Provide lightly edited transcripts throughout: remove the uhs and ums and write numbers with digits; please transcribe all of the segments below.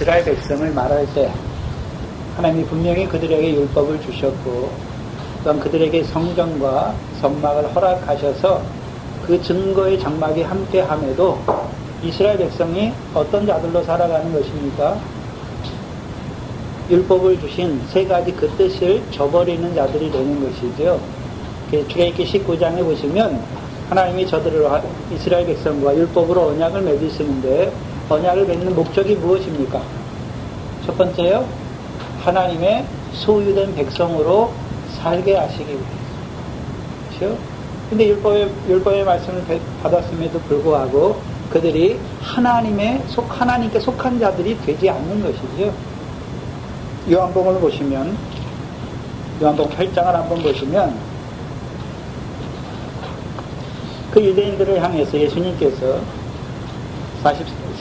이스라엘 백성을 말할 때 하나님이 분명히 그들에게 율법을 주셨고 또한 그들에게 성전과 성막을 허락하셔서 그 증거의 장막이 함께함에도 이스라엘 백성이 어떤 자들로 살아가는 것입니까? 율법을 주신 세 가지 그 뜻을 저버리는 자들이 되는 것이죠. 출애굽기 19장에 보시면 하나님이 저들을 이스라엘 백성과 율법으로 언약을 맺으시는데 언약을 맺는 목적이 무엇입니까? 첫 번째요, 하나님의 소유된 백성으로 살게 하시기 위해서. 그렇죠? 근데 율법의 말씀을 받았음에도 불구하고 그들이 하나님께 속한 자들이 되지 않는 것이죠. 요한복음을 보시면, 요한복음 8장을 한번 보시면, 그 유대인들을 향해서 예수님께서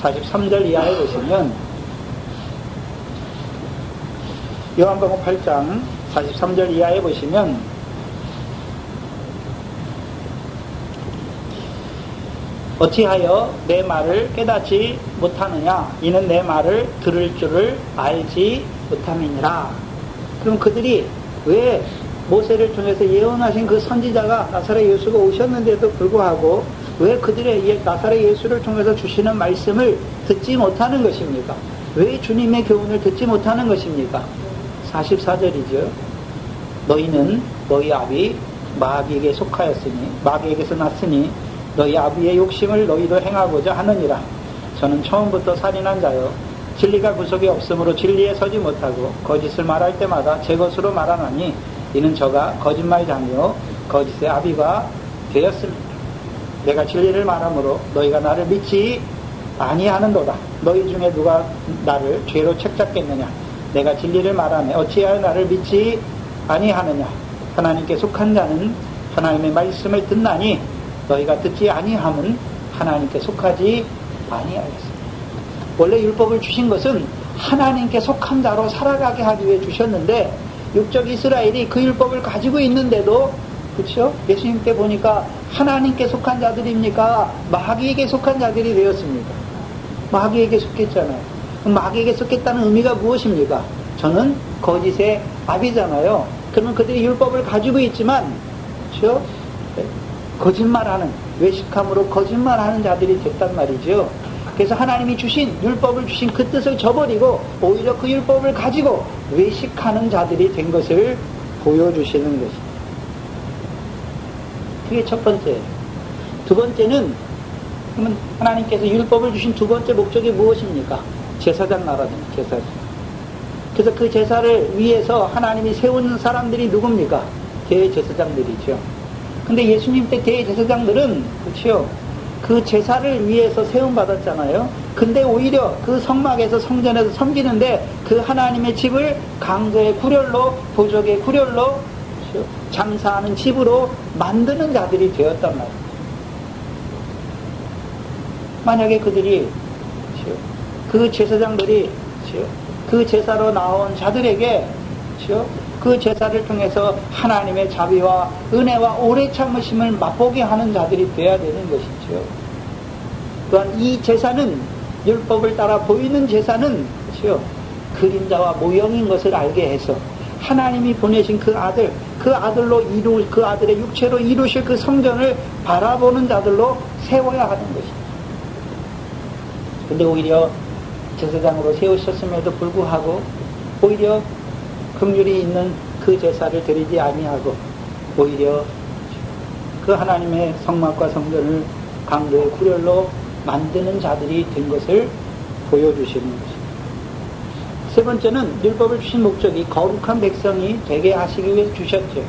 43절 이하에 보시면, 요한복음 8장 43절 이하에 보시면, 어찌하여 내 말을 깨닫지 못하느냐? 이는 내 말을 들을 줄을 알지 못함이니라. 그럼 그들이 왜 모세를 통해서 예언하신 그 선지자가 나사렛 예수가 오셨는데도 불구하고 왜 그들의 나사렛 예수를 통해서 주시는 말씀을 듣지 못하는 것입니까? 왜 주님의 교훈을 듣지 못하는 것입니까? 44절이죠. 너희는 너희 아비 마귀에게 속하였으니 마귀에게서 났으니 너희 아비의 욕심을 너희도 행하고자 하느니라. 저는 처음부터 살인한 자요 진리가 구속이 없으므로 진리에 서지 못하고 거짓을 말할 때마다 제 것으로 말하나니 이는 저가 거짓말장이요 거짓의 아비가 되었습니다. 내가 진리를 말하므로 너희가 나를 믿지 아니하는도다. 너희 중에 누가 나를 죄로 책잡겠느냐? 내가 진리를 말하며 어찌하여 나를 믿지 아니하느냐? 하나님께 속한 자는 하나님의 말씀을 듣나니 너희가 듣지 아니함은 하나님께 속하지 아니하였습니다. 원래 율법을 주신 것은 하나님께 속한 자로 살아가게 하기 위해 주셨는데 육적 이스라엘이 그 율법을 가지고 있는데도, 그렇죠? 예수님께 보니까 하나님께 속한 자들입니까? 마귀에게 속한 자들이 되었습니까? 마귀에게 속했잖아요. 그럼 마귀에게 속했다는 의미가 무엇입니까? 저는 거짓의 아비잖아요. 그러면 그들이 율법을 가지고 있지만, 그렇죠? 거짓말하는, 외식함으로 거짓말하는 자들이 됐단 말이죠. 그래서 하나님이 주신, 율법을 주신 그 뜻을 저버리고 오히려 그 율법을 가지고 외식하는 자들이 된 것을 보여주시는 것입니다. 그게 첫 번째예요. 두 번째는, 그러면 하나님께서 율법을 주신 두 번째 목적이 무엇입니까? 제사장 나라입니다. 제사장. 그래서 그 제사를 위해서 하나님이 세운 사람들이 누굽니까? 대제사장들이죠. 근데 예수님 때 대제사장들은, 그렇죠? 그 제사를 위해서 세움받았잖아요. 근데 오히려 그 성막에서 성전에서 섬기는데 그 하나님의 집을 강도의 구렬로, 도적의 구렬로, 그렇죠? 장사하는 집으로 만드는 자들이 되었단 말이에요. 만약에 그들이, 그렇죠? 그 제사장들이, 그렇죠? 그 제사로 나온 자들에게, 그렇죠? 그 제사를 통해서 하나님의 자비와 은혜와 오래 참으심을 맛보게 하는 자들이 되어야 되는 것이죠. 또한 이 제사는, 율법을 따라 보이는 제사는, 그렇죠? 그림자와 모형인 것을 알게 해서 하나님이 보내신 그 아들, 그 아들로 그 아들의 육체로 이루실 그 성전을 바라보는 자들로 세워야 하는 것입니다. 근데 오히려 제사장으로 세우셨음에도 불구하고 오히려 긍휼이 있는 그 제사를 드리지 아니하고 오히려 그 하나님의 성막과 성전을 강도의 구렬로 만드는 자들이 된 것을 보여주시는 것입니다. 세 번째는 율법을 주신 목적이 거룩한 백성이 되게 하시기 위해 주셨죠.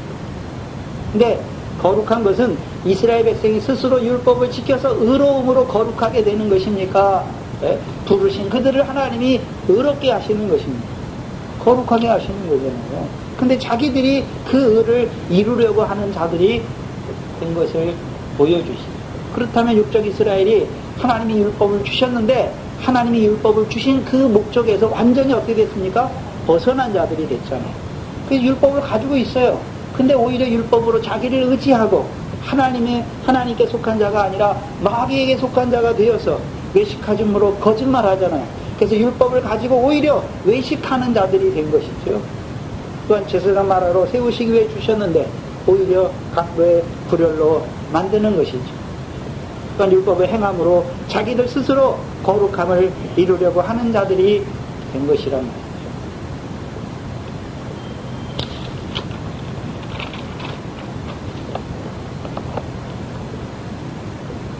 근데 거룩한 것은 이스라엘 백성이 스스로 율법을 지켜서 의로움으로 거룩하게 되는 것입니까? 네? 부르신 그들을 하나님이 의롭게 하시는 것입니다. 거룩하게 하시는 거잖아요. 근데 자기들이 그 의를 이루려고 하는 자들이 된 것을 보여주시죠. 그렇다면 육적 이스라엘이 하나님이 율법을 주셨는데 하나님이 율법을 주신 그 목적에서 완전히 어떻게 됐습니까? 벗어난 자들이 됐잖아요. 그래서 율법을 가지고 있어요. 근데 오히려 율법으로 자기를 의지하고 하나님께 속한 자가 아니라 마귀에게 속한 자가 되어서 외식하줌으로 거짓말 하잖아요. 그래서 율법을 가지고 오히려 외식하는 자들이 된 것이죠. 또한 제사장 나라로 세우시기 위해 주셨는데 오히려 각도의 불혈로 만드는 것이죠. 또한 율법의 행함으로 자기들 스스로 거룩함을 이루려고 하는 자들이 된 것이란 말이죠.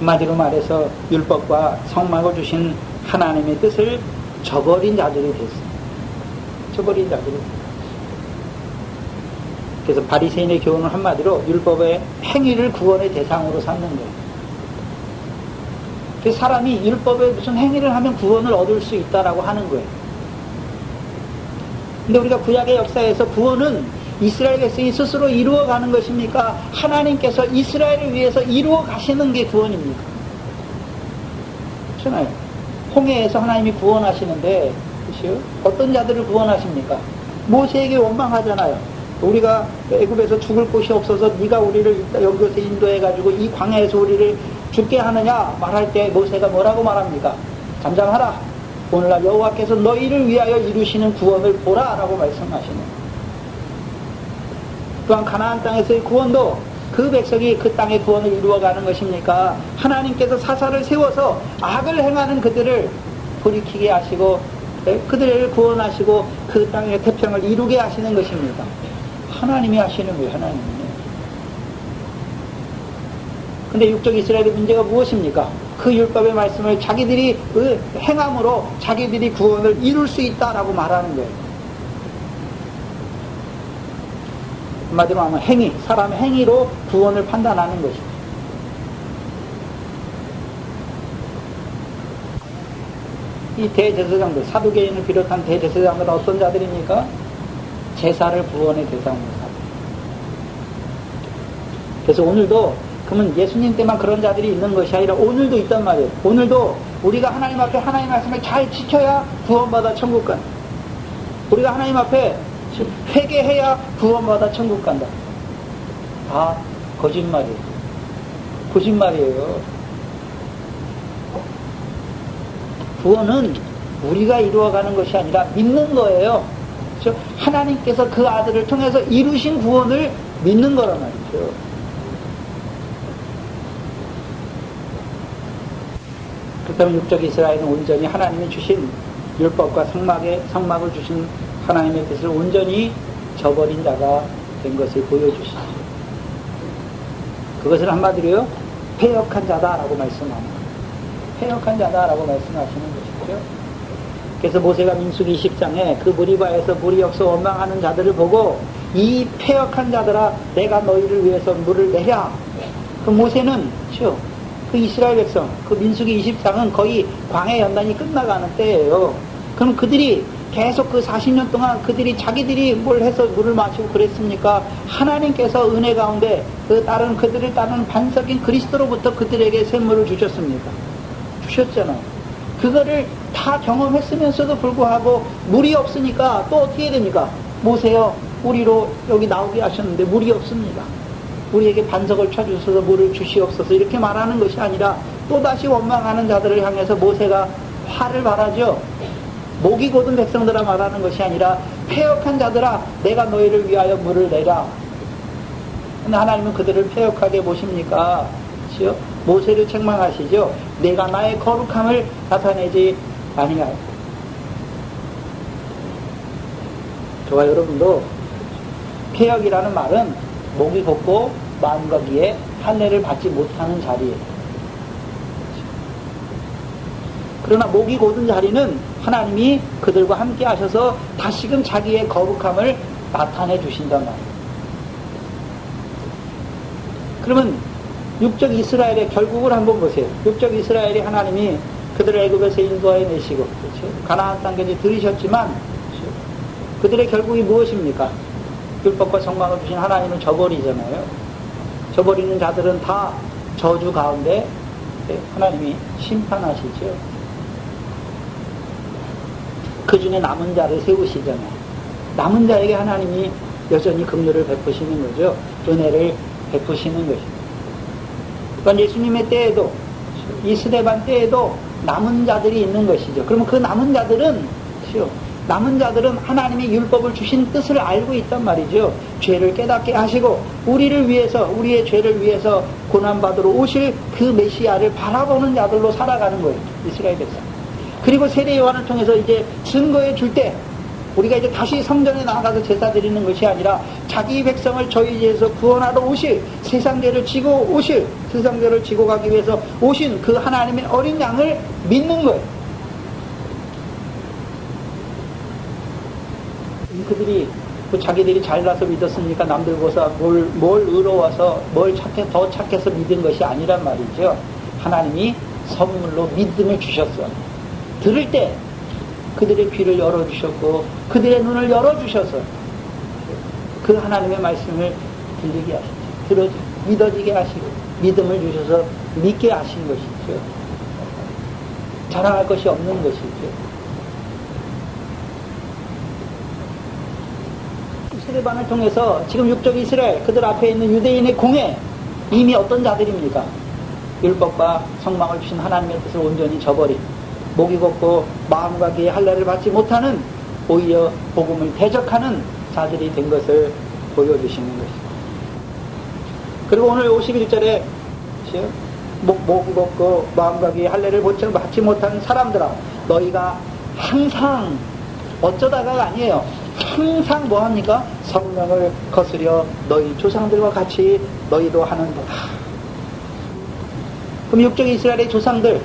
한마디로 말해서 율법과 성막을 주신 하나님의 뜻을 저버린 자들이 됐어요. 저버린 자들이. 그래서 바리새인의 교훈은 한마디로 율법의 행위를 구원의 대상으로 삼는 거예요. 그래서 사람이 율법에 무슨 행위를 하면 구원을 얻을 수 있다라고 하는 거예요. 근데 우리가 구약의 역사에서 구원은 이스라엘 백성이 스스로 이루어가는 것입니까? 하나님께서 이스라엘을 위해서 이루어 가시는 게 구원입니까? 그렇잖아요. 홍해에서 하나님이 구원하시는데, 그렇죠? 어떤 자들을 구원하십니까? 모세에게 원망하잖아요. 우리가 애굽에서 죽을 곳이 없어서 네가 우리를 여기서 인도해가지고 이 광야에서 우리를 죽게 하느냐 말할 때 모세가 뭐라고 말합니까? 잠잠하라. 오늘날 여호와께서 너희를 위하여 이루시는 구원을 보라 라고 말씀하시는. 또한 가나안 땅에서의 구원도 그 백성이 그 땅의 구원을 이루어가는 것입니까? 하나님께서 사사를 세워서 악을 행하는 그들을 돌이키게 하시고 그들을 구원하시고 그 땅의 태평을 이루게 하시는 것입니다. 하나님이 하시는 거예요. 하나님이. 근데 육적 이스라엘의 문제가 무엇입니까? 그 율법의 말씀을 자기들이 행함으로 자기들이 구원을 이룰 수 있다라고 말하는 거예요. 한마디로 하면 행위, 사람의 행위로 구원을 판단하는 것이죠. 이 대제사장들, 사두개인을 비롯한 대제사장들은 어떤 자들입니까? 제사를 구원의 대상으로 삼아요. 그래서 오늘도 그러면 예수님 때만 그런 자들이 있는 것이 아니라 오늘도 있단 말이에요. 오늘도 우리가 하나님 앞에 하나님 말씀을 잘 지켜야 구원받아 천국 간다. 우리가 하나님 앞에 회개해야 구원받아 천국 간다. 다 거짓말이에요. 거짓말이에요. 구원은 우리가 이루어가는 것이 아니라 믿는 거예요. 그렇죠? 하나님께서 그 아들을 통해서 이루신 구원을 믿는 거란 말이죠. 그렇다면 육적 이스라엘은 온전히 하나님이 주신 율법과 성막을 주신 하나님의 뜻을 온전히 저버린 자가 된 것을 보여주시죠. 그것을 한마디로요, 패역한 자다라고 말씀합니다. 패역한 자다라고 말씀하시는 것이죠. 그래서 모세가 민수기 20장에 그 무리바에서 물이 없어 원망하는 자들을 보고 이 패역한 자들아 내가 너희를 위해서 물을 내랴. 그 모세는 그 이스라엘 백성, 그 민수기 20장은 거의 광해 연단이 끝나가는 때예요. 그럼 그들이 계속 그 40년 동안 그들이 자기들이 뭘 해서 물을 마시고 그랬습니까? 하나님께서 은혜 가운데 그들을 따르는 반석인 그리스도로부터 그들에게 샘물을 주셨습니까? 주셨잖아요. 그거를 다 경험했으면서도 불구하고 물이 없으니까 또 어떻게 해야 됩니까? 모세여 우리로 여기 나오게 하셨는데 물이 없습니다. 우리에게 반석을 쳐주셔서 물을 주시옵소서 이렇게 말하는 것이 아니라 또다시 원망하는 자들을 향해서 모세가 화를 발하죠. 목이 곧은 백성들아 말하는 것이 아니라 패역한 자들아 내가 너희를 위하여 물을 내라. 근데 하나님은 그들을 패역하게 보십니까? 그렇죠? 모세를 책망하시죠. 내가 나의 거룩함을 나타내지 아니하여. 저와 여러분도 패역이라는 말은 목이 곧고 마음과 귀에 할례를 받지 못하는 자리예요. 그러나 목이 곧은 자리는 하나님이 그들과 함께 하셔서 다시금 자기의 거룩함을 나타내 주신단 말이에요. 그러면 육적 이스라엘의 결국을 한번 보세요. 육적 이스라엘이 하나님이 그들을 애굽에서 인도해 내시고 그렇죠? 가나안 땅까지 들이셨지만 그렇죠? 그들의 결국이 무엇입니까? 율법과 성막을 주신 하나님을 저버리잖아요. 저버리는 자들은 다 저주 가운데 하나님이 심판하시죠. 그 중에 남은 자를 세우시잖아요. 남은 자에게 하나님이 여전히 긍휼을 베푸시는 거죠. 은혜를 베푸시는 것입니다. 그러니까 예수님의 때에도 이 스데반 때에도 남은 자들이 있는 것이죠. 그러면 그 남은 자들은 하나님이 율법을 주신 뜻을 알고 있단 말이죠. 죄를 깨닫게 하시고 우리를 위해서, 우리의 죄를 위해서 고난받으러 오실 그 메시아를 바라보는 자들로 살아가는 거예요. 이스라엘 백성. 그리고 세례 요한을 통해서 이제 증거해 줄 때 우리가 이제 다시 성전에 나가서 제사 드리는 것이 아니라 자기 백성을 저희 죄에서 구원하러 오실, 세상죄를 지고 가기 위해서 오신 그 하나님의 어린 양을 믿는 거예요. 그들이 자기들이 잘나서 믿었으니까 남들보다 뭘 의로워서 더 착해서 믿은 것이 아니란 말이죠. 하나님이 선물로 믿음을 주셨어. 들을 때 그들의 귀를 열어주셨고 그들의 눈을 열어주셔서 그 하나님의 말씀을 들리게 하시죠. 믿어지게 하시고 믿음을 주셔서 믿게 하신 것이죠. 자랑할 것이 없는 것이죠. 세례반을 통해서 지금 육적 이스라엘 그들 앞에 있는 유대인의 공회 이미 어떤 자들입니까? 율법과 성망을 주신 하나님의 뜻을 온전히 저버린 목이 곱고 마음과 귀의 할례를 받지 못하는 오히려 복음을 대적하는 자들이 된 것을 보여주시는 것입니다. 그리고 오늘 51절에 목이 곱고 마음과 귀의 할례를 받지 못하는 사람들아 너희가 항상 어쩌다가 아니에요. 항상 뭐합니까? 성령을 거스려 너희 조상들과 같이 너희도 하는도다. 그럼 육적 이스라엘의 조상들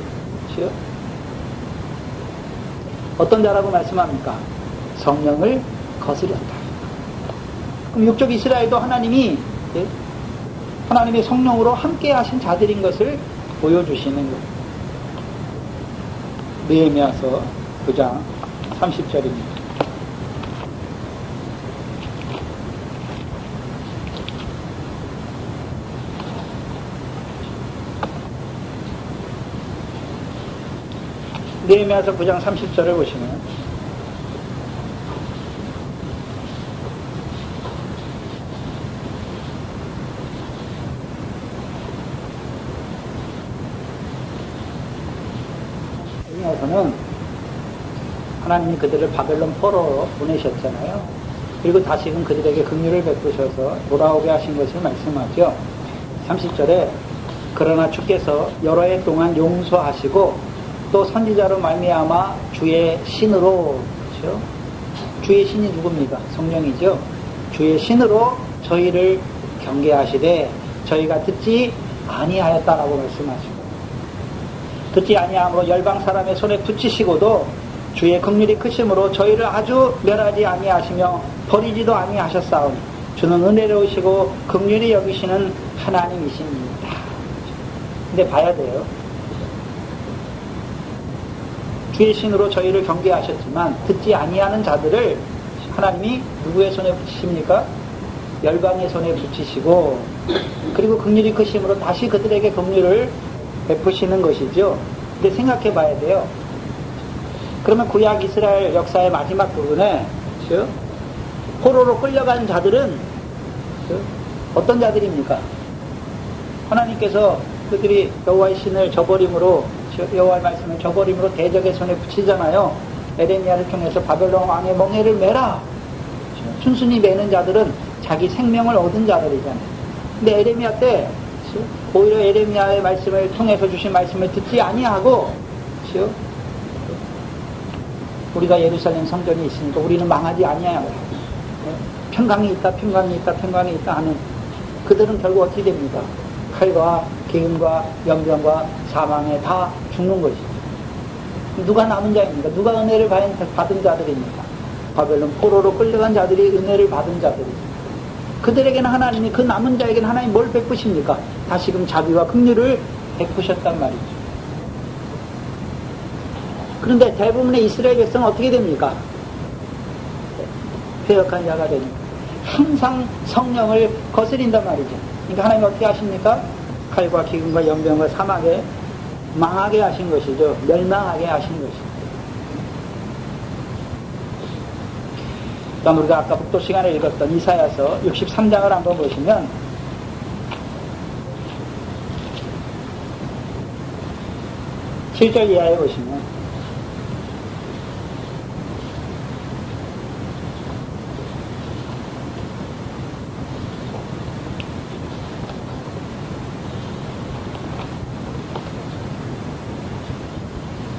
어떤 자라고 말씀합니까? 성령을 거스렸다. 그럼 육적 이스라엘도 하나님의 성령으로 함께 하신 자들인 것을 보여주시는 거예요. 느헤미야서 9장 30절입니다. 느헤미야서 9장 30절을 보시면 여기서는 하나님이 그들을 바벨론 포로로 보내셨잖아요. 그리고 다시금 그들에게 긍휼을 베푸셔서 돌아오게 하신 것을 말씀하죠. 30절에 그러나 주께서 여러 해 동안 용서하시고 또 선지자로 말미암아 주의 신으로, 그렇죠? 주의 신이 누굽니까? 성령이죠. 주의 신으로 저희를 경계하시되 저희가 듣지 아니하였다라고 말씀하시고 듣지 아니함으로 열방 사람의 손에 붙이시고도 주의 긍휼이 크심으로 저희를 아주 멸하지 아니하시며 버리지도 아니하셨사오니 주는 은혜로우시고 긍휼히 여기시는 하나님이십니다. 근데 봐야 돼요. 주의 신으로 저희를 경계하셨지만 듣지 아니하는 자들을 하나님이 누구의 손에 붙이십니까? 열방의 손에 붙이시고 그리고 긍휼이 크심으로 다시 그들에게 긍휼을 베푸시는 것이죠. 근데 생각해 봐야 돼요. 그러면 구약 이스라엘 역사의 마지막 부분에 포로로 끌려간 자들은 어떤 자들입니까? 하나님께서 그들이 여호와의 신을 저버림으로 여호와의 말씀을 저버림으로 대적의 손에 붙이잖아요. 에레미야를 통해서 바벨론 왕의 멍에를 매라. 순순히 매는 자들은 자기 생명을 얻은 자들이잖아요. 근데 에레미야 때 오히려 에레미야의 말씀을 통해서 주신 말씀을 듣지 아니하고 우리가 예루살렘 성전이 있으니까 우리는 망하지 아니하고 평강이 있다 하는 그들은 결국 어떻게 됩니까? 칼과 기근과 연병과 사망에 다 죽는 것이죠. 누가 남은 자입니까? 누가 은혜를 받은 자들입니까? 바벨론 포로로 끌려간 자들이 은혜를 받은 자들이죠. 그들에게는 하나님이 그 남은 자에게는 하나님이 뭘 베푸십니까? 다시금 자비와 긍휼을 베푸셨단 말이죠. 그런데 대부분의 이스라엘 백성은 어떻게 됩니까? 패역한 자가 되니까 항상 성령을 거스린단 말이죠. 그러니까 하나님이 어떻게 하십니까? 칼과 기근과 연병과 사막에 망하게 하신 것이죠. 멸망하게 하신 것이죠. 그럼 우리가 아까 북도 시간에 읽었던 이사야서 63장을 한번 보시면 7절 이하에 보시면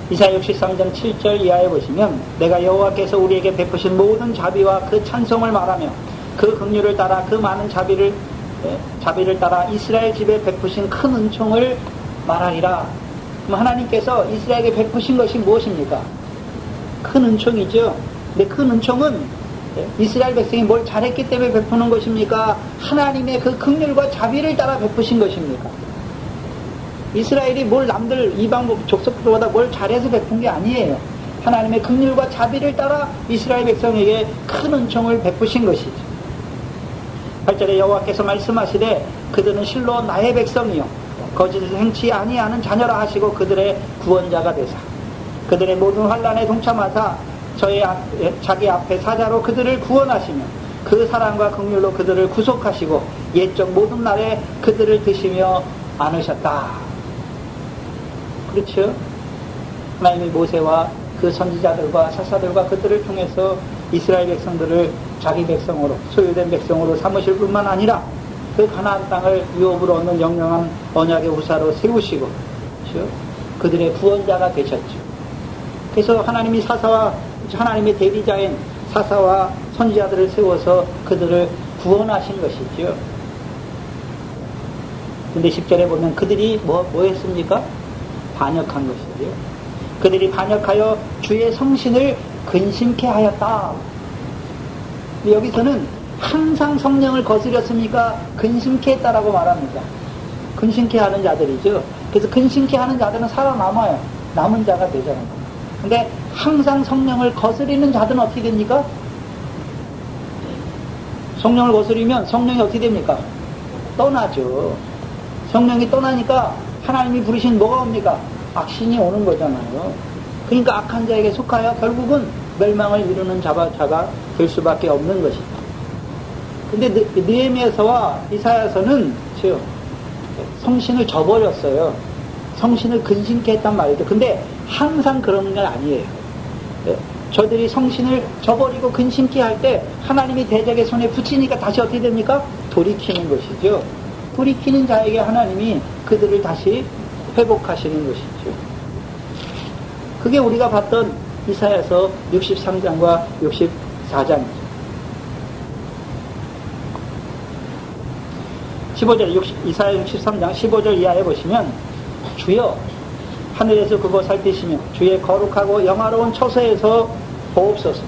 이사야 63장 7절 이하에 보시면 내가 여호와께서 우리에게 베푸신 모든 자비와 그 찬송을 말하며 그 긍휼을 따라 그 많은 자비를 따라 이스라엘 집에 베푸신 큰 은총을 말하리라. 그럼 하나님께서 이스라엘에게 베푸신 것이 무엇입니까? 큰 은총이죠. 근데 큰 은총은 이스라엘 백성이 뭘 잘했기 때문에 베푸는 것입니까? 하나님의 그 긍휼과 자비를 따라 베푸신 것입니까? 이스라엘이 뭘 남들 이방 족속들보다 뭘 잘해서 베푼 게 아니에요. 하나님의 긍휼과 자비를 따라 이스라엘 백성에게 큰 은총을 베푸신 것이죠. 8절에 여호와께서 말씀하시되 그들은 실로 나의 백성이요 거짓을 행치 아니하는 자녀라 하시고 그들의 구원자가 되사 그들의 모든 환난에 동참하사 자기 앞에 사자로 그들을 구원하시며 그 사랑과 긍휼로 그들을 구속하시고 옛적 모든 날에 그들을 드시며 안으셨다. 그렇죠? 하나님이 모세와 그 선지자들과 사사들과 그들을 통해서 이스라엘 백성들을 자기 백성으로 소유된 백성으로 삼으실 뿐만 아니라 그 가나안 땅을 유업으로 얻는 영영한 언약의 우사로 세우시고 그렇죠? 그들의 구원자가 되셨죠. 그래서 하나님이 하나님의 대리자인 사사와 선지자들을 세워서 그들을 구원하신 것이죠. 근데 10절에 보면 그들이 뭐 했습니까? 반역한 것이죠. 그들이 반역하여 주의 성신을 근심케 하였다. 여기서는 항상 성령을 거스렸으니까 근심케 했다라고 말합니다. 근심케 하는 자들이죠. 그래서 근심케 하는 자들은 살아남아요. 남은 자가 되잖아요. 근데 항상 성령을 거스리는 자들은 어떻게 됩니까? 성령을 거스리면 성령이 어떻게 됩니까? 떠나죠. 성령이 떠나니까 하나님이 부르신 뭐가 옵니까? 악신이 오는 거잖아요. 그러니까 악한 자에게 속하여 결국은 멸망을 이루는 자가 될 수밖에 없는 것이다. 근데 느헤미야서와 이사야서는 성신을 저버렸어요. 성신을 근심케 했단 말이죠. 근데 항상 그런 건 아니에요. 저들이 성신을 저버리고 근심케 할 때 하나님이 대적의 손에 붙이니까 다시 어떻게 됩니까? 돌이키는 것이죠. 돌이키는 자에게 하나님이 그들을 다시 회복하시는 것이죠. 그게 우리가 봤던 이사야서 63장과 64장이죠. 15절, 이사야 63장 15절 이하에 보시면 주여 하늘에서 그거 살피시며 주의 거룩하고 영화로운 처소에서 보옵소서.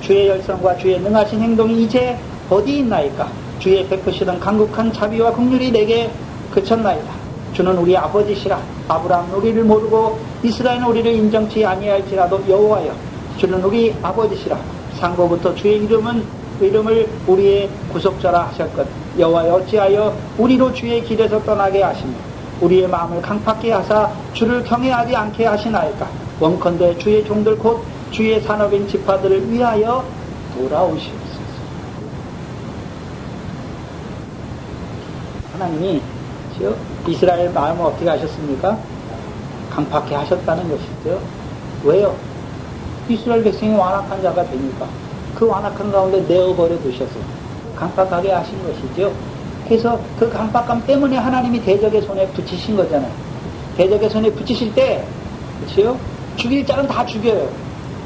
주의 열성과 주의 능하신 행동이 이제 어디 있나이까? 주의 베푸시던 강국한 자비와 긍휼이 내게 그쳤나이다. 주는 우리 아버지시라. 아브라함은 우리를 모르고 이스라엘은 우리를 인정치 아니할지라도 여호와여 주는 우리 아버지시라. 상고부터 주의 이름을 우리의 구속자라 하셨거든. 여호와여 어찌하여 우리로 주의 길에서 떠나게 하시며 우리의 마음을 강팍게 하사 주를 경외하지 않게 하시나이까? 원컨대 주의 종들 곧 주의 산업인 지파들을 위하여 돌아오시옵소서. 하나님이 이스라엘 마음을 어떻게 하셨습니까? 강팍게 하셨다는 것이죠. 왜요? 이스라엘 백성이 완악한 자가 되니까 그 완악한 가운데 내어버려 두셔서 강팍하게 하신 것이죠. 그래서 그 강팍감 때문에 하나님이 대적의 손에 붙이신 거잖아요. 대적의 손에 붙이실 때 그렇죠? 죽일 자는 다 죽여요.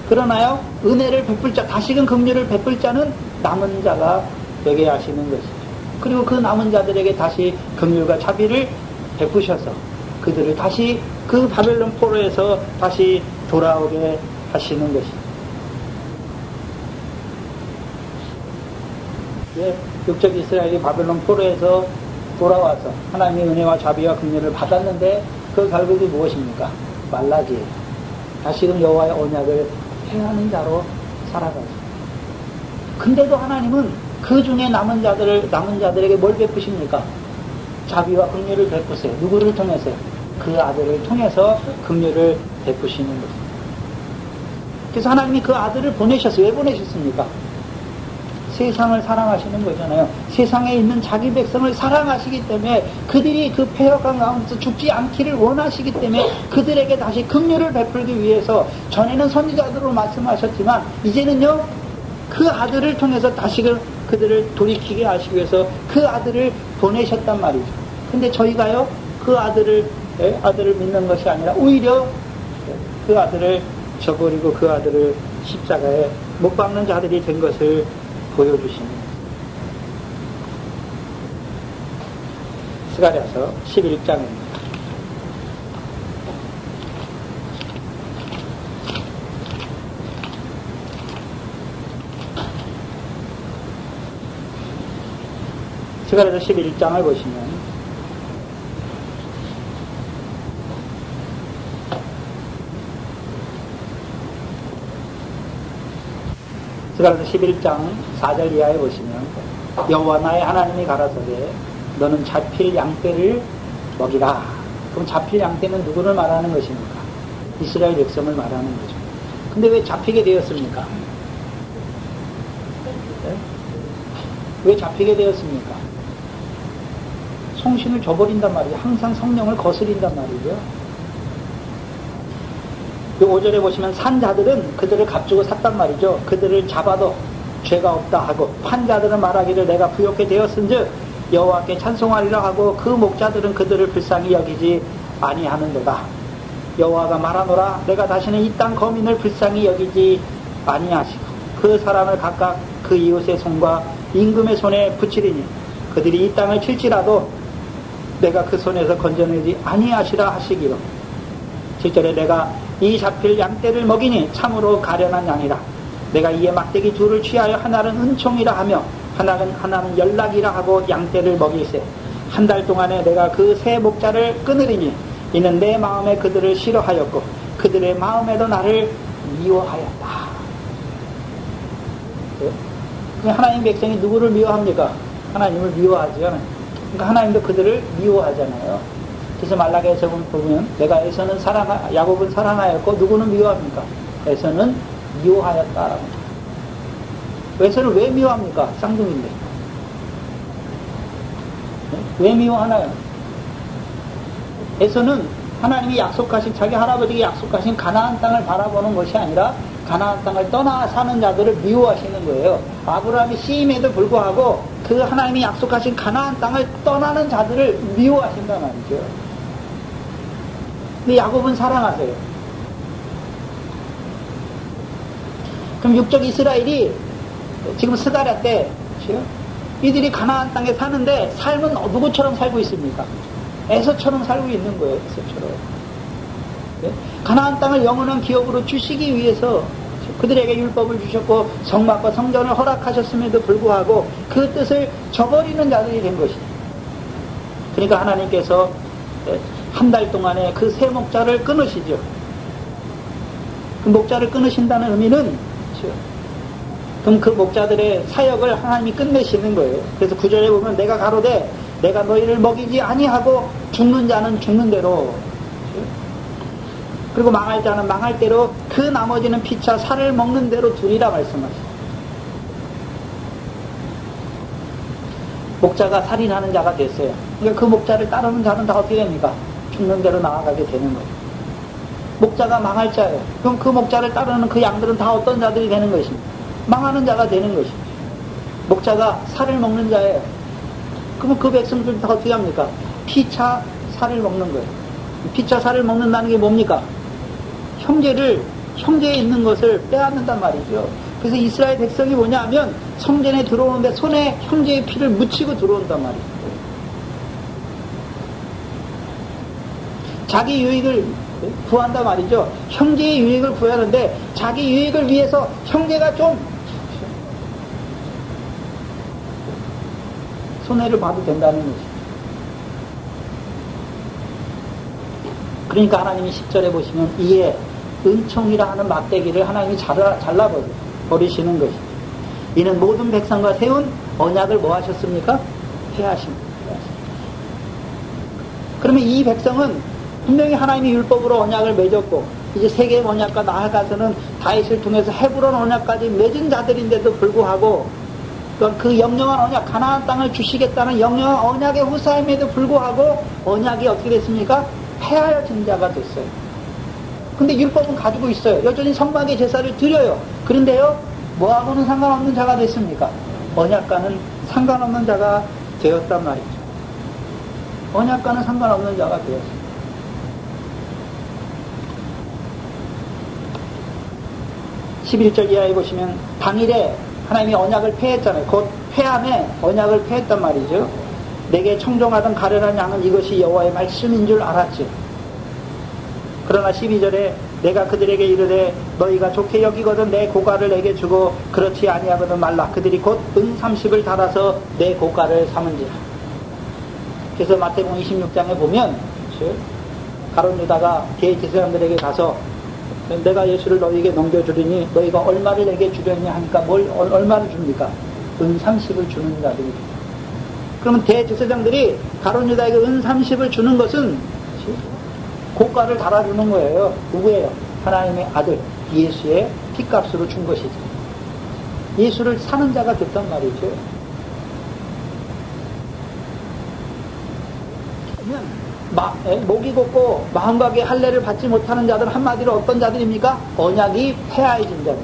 그러나요? 은혜를 베풀 자, 다시금 긍휼을 베풀 자는 남은 자가 되게 하시는 것이죠. 그리고 그 남은 자들에게 다시 긍휼과 자비를 베푸셔서 그들을 다시 그 바벨론 포로에서 다시 돌아오게 하시는 것이죠. 육적 이스라엘이 바벨론 포로에서 돌아와서 하나님의 은혜와 자비와 긍휼을 받았는데 그 결국이 무엇입니까? 말라기예요. 다시금 여호와의 언약을 행하는 자로 살아가죠. 근데도 하나님은 그 중에 남은 자들에게 뭘 베푸십니까? 자비와 긍휼을 베푸세요. 누구를 통해서요? 그 아들을 통해서 긍휼을 베푸시는 것입니다. 그래서 하나님이 그 아들을 보내셨어요. 왜 보내셨습니까? 세상을 사랑하시는 거잖아요. 세상에 있는 자기 백성을 사랑하시기 때문에 그들이 그 폐역한 가운데서 죽지 않기를 원하시기 때문에 그들에게 다시 긍휼을 베풀기 위해서 전에는 선지자들로 말씀하셨지만 이제는요 그 아들을 통해서 다시금 그들을 돌이키게 하시기 위해서 그 아들을 보내셨단 말이죠. 근데 저희가요 그 아들을 믿는 것이 아니라 오히려 그 아들을 저버리고 그 아들을 십자가에 못 박는 자들이 된 것을 보여주시는 스가랴서 11장입니다. 스가랴서 11장을 보시면 스가랴서 11장 4절 이하에 보시면 여호와 나의 하나님이 가라사대 너는 잡힐 양떼를 먹이라. 그럼 잡힐 양떼는 누구를 말하는 것입니까? 이스라엘 백성을 말하는 거죠. 근데 왜 잡히게 되었습니까? 네? 왜 잡히게 되었습니까? 성신을 저버린단 말이죠. 항상 성령을 거스린단 말이죠. 5절에 보시면 산 자들은 그들을 값주고 샀단 말이죠. 그들을 잡아도 죄가 없다 하고 판 자들은 말하기를 내가 부욕해 되었은즉 여호와께 찬송하리라 하고 그 목자들은 그들을 불쌍히 여기지 아니하는도다. 여호와가 말하노라 내가 다시는 이 땅 거민을 불쌍히 여기지 아니하시고 그 사람을 각각 그 이웃의 손과 임금의 손에 붙이리니 그들이 이 땅을 칠지라도 내가 그 손에서 건져내지 아니하시라 하시기로 7절에 내가 이 잡힐 양떼를 먹이니 참으로 가련한 양이라. 내가 이에 막대기 둘을 취하여 하나는 은총이라 하며 하나는 연락이라 하고 양떼를 먹이세. 한 달 동안에 내가 그 세 목자를 끊으리니 이는 내 마음에 그들을 싫어하였고 그들의 마음에도 나를 미워하였다. 네? 하나님 백성이 누구를 미워합니까? 하나님을 미워하죠. 그러니까 하나님도 그들을 미워하잖아요. 그래서 말라기에서 보면 내가 에서는 야곱은 사랑하였고 누구는 미워합니까? 에서는 미워하였다라고. 에서는 왜 미워합니까? 쌍둥이인데. 네? 왜 미워하나요? 에서는 하나님이 약속하신 자기 할아버지에게 약속하신 가나안 땅을 바라보는 것이 아니라 가나안 땅을 떠나 사는 자들을 미워하시는 거예요. 아브라함이 시임에도 불구하고 그 하나님이 약속하신 가나안 땅을 떠나는 자들을 미워하신단 말이죠. 근데 야곱은 사랑하세요. 그럼 육적 이스라엘이 지금 스가랴 때 이들이 가나안 땅에 사는데 삶은 누구처럼 살고 있습니까? 에서처럼 살고 있는 거예요. 에서처럼. 네? 가나안 땅을 영원한 기업으로 주시기 위해서 그들에게 율법을 주셨고 성막과 성전을 허락하셨음에도 불구하고 그 뜻을 저버리는 자들이 된 것이죠. 그러니까 하나님께서 한 달 동안에 그 세 목자를 끊으시죠. 그 목자를 끊으신다는 의미는 그럼 그 목자들의 사역을 하나님이 끝내시는 거예요. 그래서 9절에 보면 내가 가로되 내가 너희를 먹이지 아니하고 죽는 자는 죽는 대로 그리고 망할 자는 망할 대로 그 나머지는 피차 살을 먹는 대로 두리라 말씀하시죠. 목자가 살인하는 자가 됐어요. 그러니까 그 목자를 따르는 자는 다 어떻게 됩니까? 죽는 대로 나아가게 되는 거예요. 목자가 망할 자예요. 그럼 그 목자를 따르는 그 양들은 다 어떤 자들이 되는 것입니까? 망하는 자가 되는 것입니다. 목자가 살을 먹는 자예요. 그러면 그 백성들은 다 어떻게 합니까? 피차 살을 먹는 거예요. 피차 살을 먹는다는 게 뭡니까? 형제에 있는 것을 빼앗는단 말이죠. 그래서 이스라엘 백성이 뭐냐 하면 성전에 들어오는데 손에 형제의 피를 묻히고 들어온단 말이죠. 자기 유익을 구한단 말이죠. 형제의 유익을 구하는데 자기 유익을 위해서 형제가 좀 손해를 봐도 된다는 거죠. 그러니까 하나님이 10절에 보시면 이에 은총이라 하는 막대기를 하나님이 잘라버리시는 것이죠. 이는 모든 백성과 세운 언약을 뭐 하셨습니까? 폐하십니다. 그러면 이 백성은 분명히 하나님이 율법으로 언약을 맺었고 이제 세계의 언약과 나아가서는 다윗을 통해서 헤브론 언약까지 맺은 자들인데도 불구하고 그러니까 그 영영한 언약, 가나안 땅을 주시겠다는 영영한 언약의 후사임에도 불구하고 언약이 어떻게 됐습니까? 폐하여진 자가 됐어요. 근데 율법은 가지고 있어요. 여전히 성막의 제사를 드려요. 그런데요, 뭐하고는 상관없는 자가 됐습니까? 언약과는 상관없는 자가 되었단 말이죠. 언약과는 상관없는 자가 되었어요. 11절 이하에 보시면 당일에 하나님이 언약을 폐했잖아요. 곧 폐함에 언약을 폐했단 말이죠. 내게 청종하던 가련한 양은 이것이 여호와의 말씀인 줄 알았지. 그러나 12절에 내가 그들에게 이르되 너희가 좋게 여기거든 내 고가를 내게 주고 그렇지 아니하거든 말라. 그들이 곧 은 30을 달아서 내 고가를 삼은지라. 그래서 마태복음 26장에 보면 가룟 유다가 대제사장들에게 가서 내가 예수를 너희에게 넘겨주리니 너희가 얼마를 내게 주려니 하니까 얼마를 줍니까? 은 30을 주는 자들이. 그러면 대제사장들이 가룟 유다에게 은 30을 주는 것은 고가를 달아주는 거예요. 누구예요? 하나님의 아들 예수의 피값으로 준 것이죠. 예수를 사는 자가 됐단 말이죠. 목이 곱고 마음과의 할례를 받지 못하는 자들은 한마디로 어떤 자들입니까? 언약이 폐하해진 자들.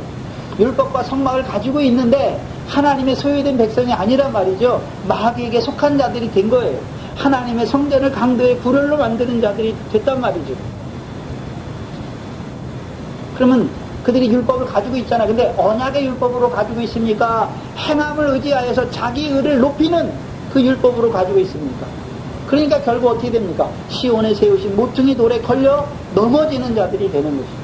율법과 성막을 가지고 있는데 하나님의 소유된 백성이 아니란 말이죠. 마귀에게 속한 자들이 된 거예요. 하나님의 성전을 강도의 불혈로 만드는 자들이 됐단 말이죠. 그러면 그들이 율법을 가지고 있잖아요. 근데 언약의 율법으로 가지고 있습니까? 행함을 의지하여서 자기 의를 높이는 그 율법으로 가지고 있습니까? 그러니까 결국 어떻게 됩니까? 시온에 세우신 모퉁이 돌에 걸려 넘어지는 자들이 되는 것입니다.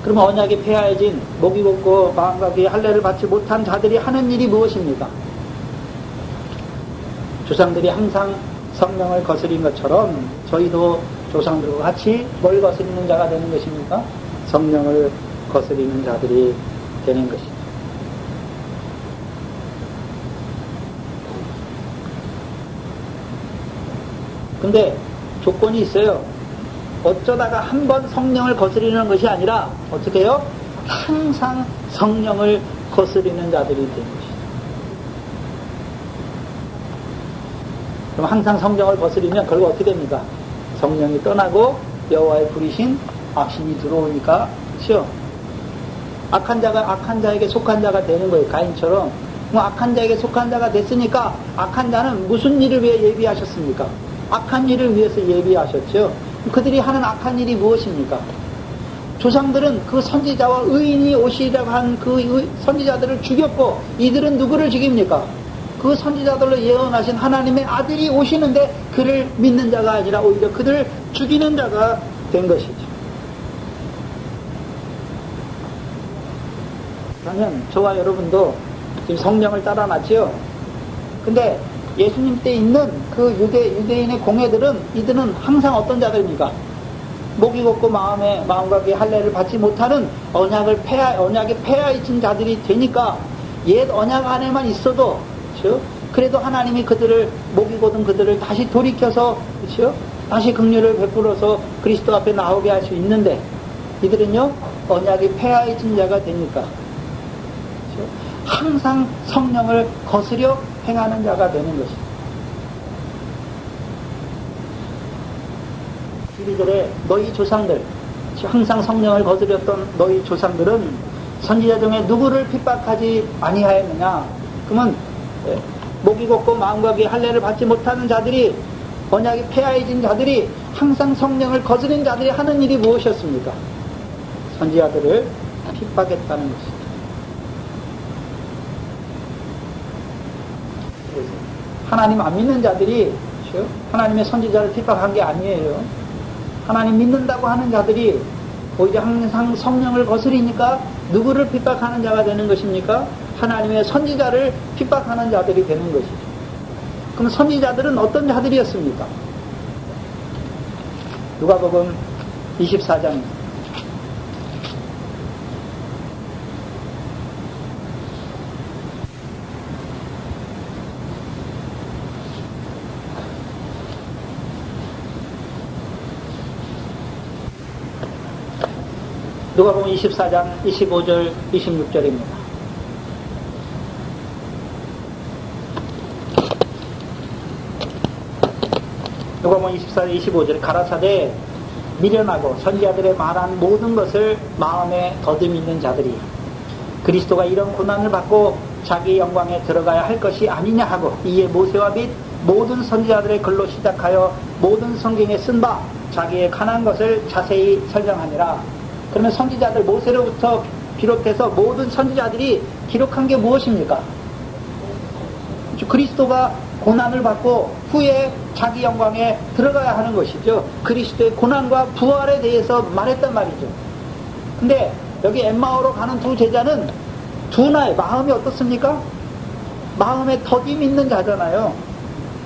그러면 언약이 폐하해진 목이 곱고 마음과 귀의 할례를 받지 못한 자들이 하는 일이 무엇입니까? 조상들이 항상 성령을 거스린 것처럼 저희도 조상들과 같이 뭘 거스리는 자가 되는 것입니까? 성령을 거스리는 자들이 되는 것이죠. 근데 조건이 있어요. 어쩌다가 한 번 성령을 거스리는 것이 아니라 어떻게 해요? 항상 성령을 거스리는 자들이 되는 것이죠. 그럼 항상 성령을 거스리면 결국 어떻게 됩니까? 성령이 떠나고 여호와의 불이신 악신이 들어오니까, 그렇죠? 악한 자가 악한 자에게 속한 자가 되는 거예요. 가인처럼. 악한 자에게 속한 자가 됐으니까 악한 자는 무슨 일을 위해 예비하셨습니까? 악한 일을 위해서 예비하셨죠. 그들이 하는 악한 일이 무엇입니까? 조상들은 그 선지자와 의인이 오시리라고 한 그 선지자들을 죽였고, 이들은 누구를 죽입니까? 그 선지자들로 예언하신 하나님의 아들이 오시는데 그를 믿는 자가 아니라 오히려 그들을 죽이는 자가 된 것이죠. 그러면 저와 여러분도 지금 성령을 따라놨지요. 근데 예수님 때 있는 그 유대인의 공회들은 이들은 항상 어떤 자들입니까? 목이 곱고 마음과 귀의 할례를 받지 못하는 언약이 폐하해진 자들이 되니까 옛 언약 안에만 있어도, 그렇죠? 그래도 하나님이 그들을, 목이 곧은 그들을 다시 돌이켜서, 그렇죠? 다시 긍휼을 베풀어서 그리스도 앞에 나오게 할 수 있는데, 이들은요, 언약이 폐하해진 자가 되니까, 그렇죠? 항상 성령을 거스려 행하는 자가 되는 것입니다. 12절에 너희 조상들, 항상 성령을 거스렸던 너희 조상들은 선지자 중에 누구를 핍박하지 아니하였느냐? 그러면 목이 곱고 마음과 귀의 할례를 받지 못하는 자들이, 언약이 폐하해진 자들이, 항상 성령을 거스린 자들이 하는 일이 무엇이었습니까? 선지자들을 핍박했다는 것입니다. 하나님 안 믿는 자들이, 그렇죠? 하나님의 선지자를 핍박한 게 아니에요. 하나님 믿는다고 하는 자들이 오히려 항상 성령을 거스리니까 누구를 핍박하는 자가 되는 것입니까? 하나님의 선지자를 핍박하는 자들이 되는 것이죠. 그럼 선지자들은 어떤 자들이었습니까? 누가복음 24장입니다. 누가복음 24장 25절 26절입니다. 누가복음 24장 25절 가라사대 미련하고 선지자들의 말한 모든 것을 마음에 더듬이는 자들이 그리스도가 이런 고난을 받고 자기 영광에 들어가야 할 것이 아니냐 하고 이에 모세와 및 모든 선지자들의 글로 시작하여 모든 성경에 쓴 바 자기의 가난 것을 자세히 설명하니라. 그러면 선지자들 모세로부터 비롯해서 모든 선지자들이 기록한 게 무엇입니까? 그리스도가 고난을 받고 후에 자기 영광에 들어가야 하는 것이죠. 그리스도의 고난과 부활에 대해서 말했단 말이죠. 근데 여기 엠마오로 가는 두 제자는 두나의 마음이 어떻습니까? 마음에 더디 믿는 자잖아요.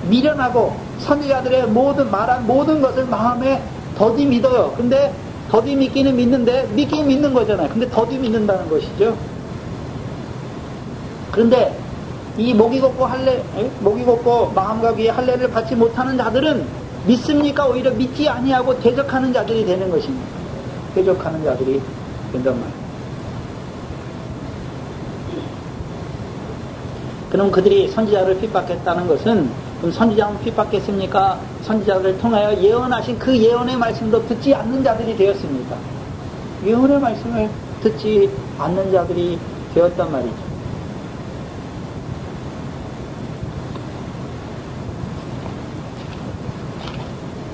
미련하고 선지자들의 말한 모든 것을 마음에 더디 믿어요. 근데 더디 믿기는 믿는데 믿긴 믿는 거잖아요. 근데 더디 믿는다는 것이죠. 그런데 이 목이 곧고 마음과 귀에 할례를 받지 못하는 자들은 믿습니까? 오히려 믿지 아니하고 대적하는 자들이 되는 것입니다. 대적하는 자들이 된단 말이에요. 그럼 그들이 선지자를 핍박했다는 것은 그럼 선지자는 핍박했습니까? 선지자들을 통하여 예언하신 그 예언의 말씀도 듣지 않는 자들이 되었습니다. 예언의 말씀을 듣지 않는 자들이 되었단 말이죠.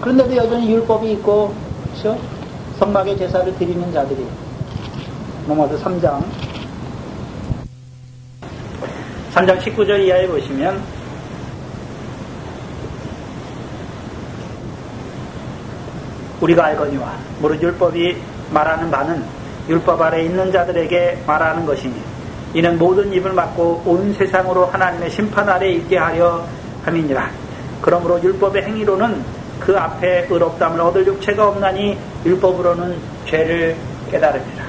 그런데도 여전히 율법이 있고, 그렇죠? 성막의 제사를 드리는 자들이. 로마서 3장 19절 이하에 보시면 우리가 알거니와 무릇 율법이 말하는 바는 율법 아래 있는 자들에게 말하는 것이니 이는 모든 입을 막고 온 세상으로 하나님의 심판 아래 있게 하려 함이니라. 그러므로 율법의 행위로는 그 앞에 의롭다함을 얻을 육체가 없나니 율법으로는 죄를 깨달으리라.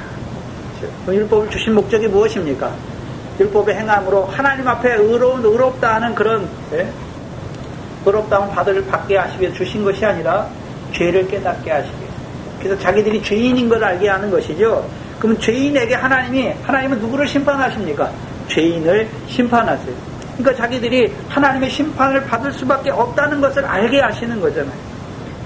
율법을 주신 목적이 무엇입니까? 율법의 행함으로 하나님 앞에 의롭다 하는 그런 의롭다함을 받게 하시기 위해서 주신 것이 아니라 죄를 깨닫게 하시기 위해서. 그래서 자기들이 죄인인 걸 알게 하는 것이죠. 그럼 죄인에게 하나님은 누구를 심판하십니까? 죄인을 심판하세요. 그러니까 자기들이 하나님의 심판을 받을 수밖에 없다는 것을 알게 하시는 거잖아요.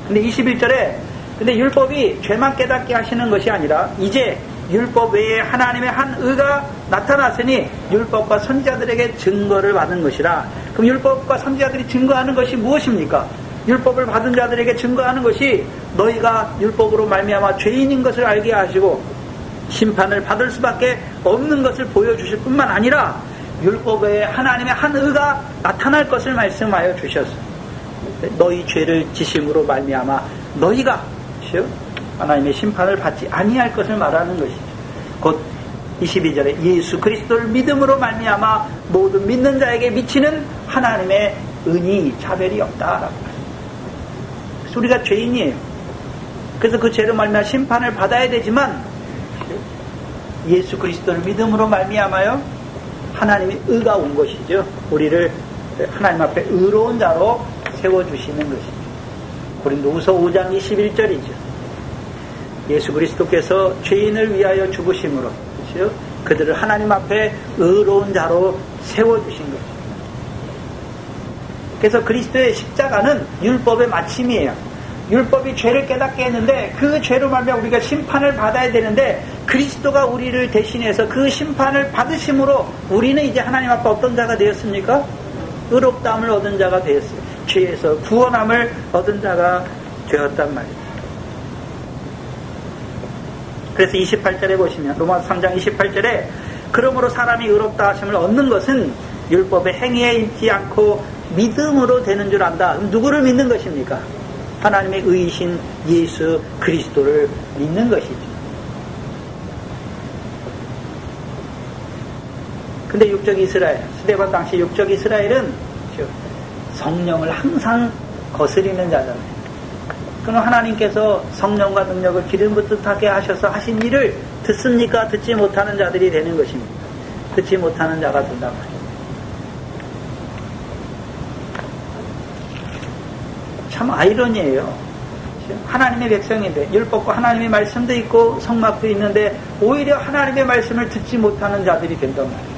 근데 21절에 근데 율법이 죄만 깨닫게 하시는 것이 아니라 이제 율법 외에 하나님의 한 의가 나타났으니 율법과 선지자들에게 증거를 받은 것이라. 그럼 율법과 선지자들이 증거하는 것이 무엇입니까? 율법을 받은 자들에게 증거하는 것이 너희가 율법으로 말미암아 죄인인 것을 알게 하시고 심판을 받을 수밖에 없는 것을 보여주실 뿐만 아니라 율법 외에 하나님의 한 의가 나타날 것을 말씀하여 주셨어요. 너희 죄를 지심으로 말미암아 너희가 하나님의 심판을 받지 아니할 것을 말하는 것이죠. 곧 22절에 예수 그리스도를 믿음으로 말미암아 모든 믿는 자에게 미치는 하나님의 은이 차별이 없다라고 말합니다. 그래서 우리가 죄인이에요. 그래서 그 죄로 말미암아 심판을 받아야 되지만 예수 그리스도를 믿음으로 말미암아요 하나님의 의가 온 것이죠. 우리를 하나님 앞에 의로운 자로 세워주시는 것입니다. 고린도후서 5장 21절이죠. 예수 그리스도께서 죄인을 위하여 죽으심으로 그렇죠? 그들을 하나님 앞에 의로운 자로 세워주신 것입니다. 그래서 그리스도의 십자가는 율법의 마침이에요. 율법이 죄를 깨닫게 했는데 그 죄로 말미암아 우리가 심판을 받아야 되는데 그리스도가 우리를 대신해서 그 심판을 받으심으로 우리는 이제 하나님 앞에 어떤 자가 되었습니까? 의롭다함을 얻은 자가 되었어요. 죄에서 구원함을 얻은 자가 되었단 말이에요. 그래서 28절에 보시면 로마서 3장 28절에 그러므로 사람이 의롭다 하심을 얻는 것은 율법의 행위에 있지 않고 믿음으로 되는 줄 안다. 그럼 누구를 믿는 것입니까? 하나님의 의이신 예수 그리스도를 믿는 것이죠. 근데 육적 이스라엘, 스데반 당시 육적 이스라엘은 성령을 항상 거스리는 자잖아요. 그럼 하나님께서 성령과 능력을 기름 붓듯하게 하셔서 하신 일을 듣습니까? 듣지 못하는 자들이 되는 것입니다. 듣지 못하는 자가 된단 말이에요. 참 아이러니예요. 하나님의 백성인데 율법과 하나님의 말씀도 있고 성막도 있는데 오히려 하나님의 말씀을 듣지 못하는 자들이 된단 말이에요.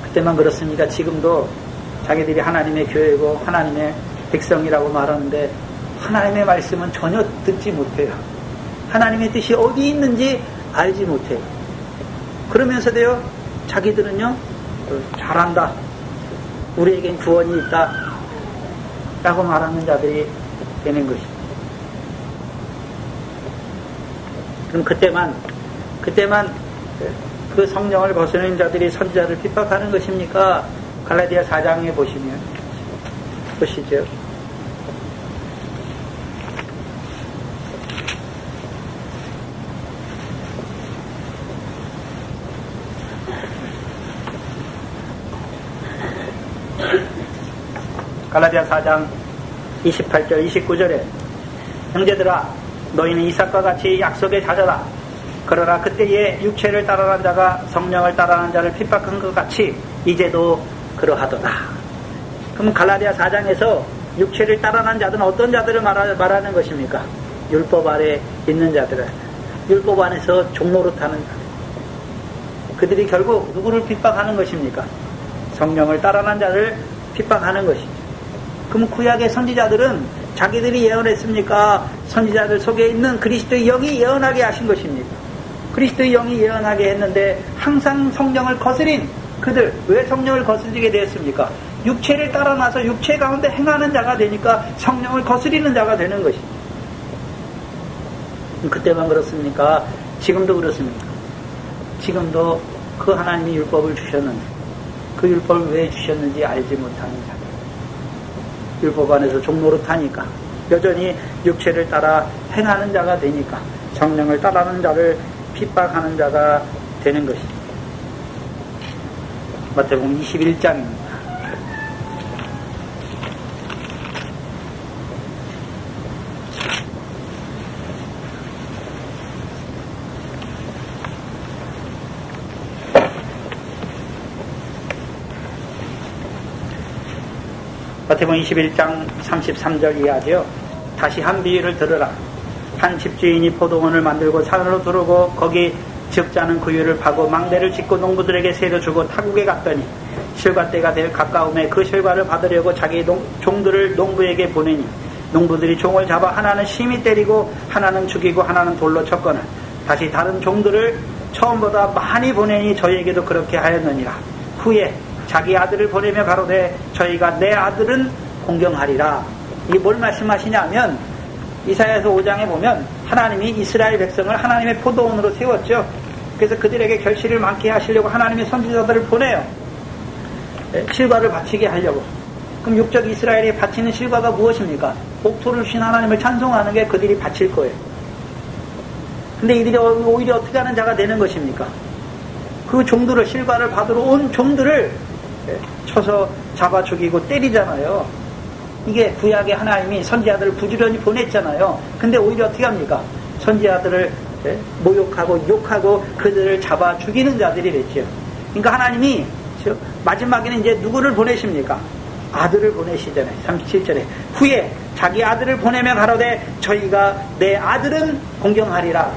그때만 그렇습니까? 지금도 자기들이 하나님의 교회고 하나님의 백성이라고 말하는데 하나님의 말씀은 전혀 듣지 못해요. 하나님의 뜻이 어디 있는지 알지 못해요. 그러면서도요, 자기들은요, 잘한다. 우리에겐 구원이 있다. 라고 말하는 자들이 되는 것입니다. 그럼 그때만 그 성령을 벗어낸 자들이 선지자를 핍박하는 것입니까? 갈라디아 4장에 보시죠. 갈라디아 4장 28절 29절에 형제들아 너희는 이삭과 같이 약속의 자녀라. 그러나 그때에 육체를 따라간 자가 성령을 따라간 자를 핍박한 것 같이 이제도 그러하도다. 그럼 갈라디아 4장에서 육체를 따라간 자들은 어떤 자들을 말하는 것입니까? 율법 아래 있는 자들, 율법 안에서 종노릇하는 자들. 그들이 결국 누구를 핍박하는 것입니까? 성령을 따라간 자를 핍박하는 것이죠. 그럼 구약의 선지자들은 자기들이 예언했습니까? 선지자들 속에 있는 그리스도의 영이 예언하게 하신 것입니까? 그리스도의 영이 예언하게 했는데 항상 성령을 거스린 그들, 왜 성령을 거스리게 되었습니까? 육체를 따라나서 육체 가운데 행하는 자가 되니까 성령을 거스리는 자가 되는 것입니다. 그때만 그렇습니까? 지금도 그렇습니까? 지금도 그 하나님이 율법을 주셨는데 그 율법을 왜 주셨는지 알지 못하는 자들, 율법 안에서 종노릇하니까 여전히 육체를 따라 행하는 자가 되니까 성령을 따라하는 자를 핍박하는 자가 되는 것입니다. 마태복음 21장입니다. 마태복음 21장 33절 이하죠. 다시 한 비유를 들으라. 한 집주인이 포도원을 만들고 산으로 두르고 거기 적자는 구유를 파고 망대를 짓고 농부들에게 세를 주고 타국에 갔더니 실과 때가 될 가까움에 그 실과를 받으려고 자기 종들을 농부에게 보내니 농부들이 종을 잡아 하나는 심히 때리고 하나는 죽이고 하나는 돌로 쳤거늘 다시 다른 종들을 처음보다 많이 보내니 저희에게도 그렇게 하였느니라. 후에 자기 아들을 보내며 가로되 저희가 내 아들은 공경하리라. 이게 뭘 말씀하시냐면 이사야서 5장에 보면 하나님이 이스라엘 백성을 하나님의 포도원으로 세웠죠. 그래서 그들에게 결실을 많게 하시려고 하나님의 선지자들을 보내요. 실과를 바치게 하려고. 그럼 육적 이스라엘이 바치는 실과가 무엇입니까? 옥토를 주신 하나님을 찬송하는 게 그들이 바칠 거예요. 근데 이들이 오히려 어떻게 하는 자가 되는 것입니까? 그 종들을, 실과를 받으러 온 종들을 쳐서 잡아 죽이고 때리잖아요. 이게 구약의 하나님이 선지자들을 부지런히 보냈잖아요. 근데 오히려 어떻게 합니까? 선지자들을 모욕하고 욕하고 그들을 잡아 죽이는 자들이 됐죠. 그러니까 하나님이 마지막에는 이제 누구를 보내십니까? 아들을 보내시잖아요. 37절에 후에 자기 아들을 보내며 가로되 저희가 내 아들은 공경하리라.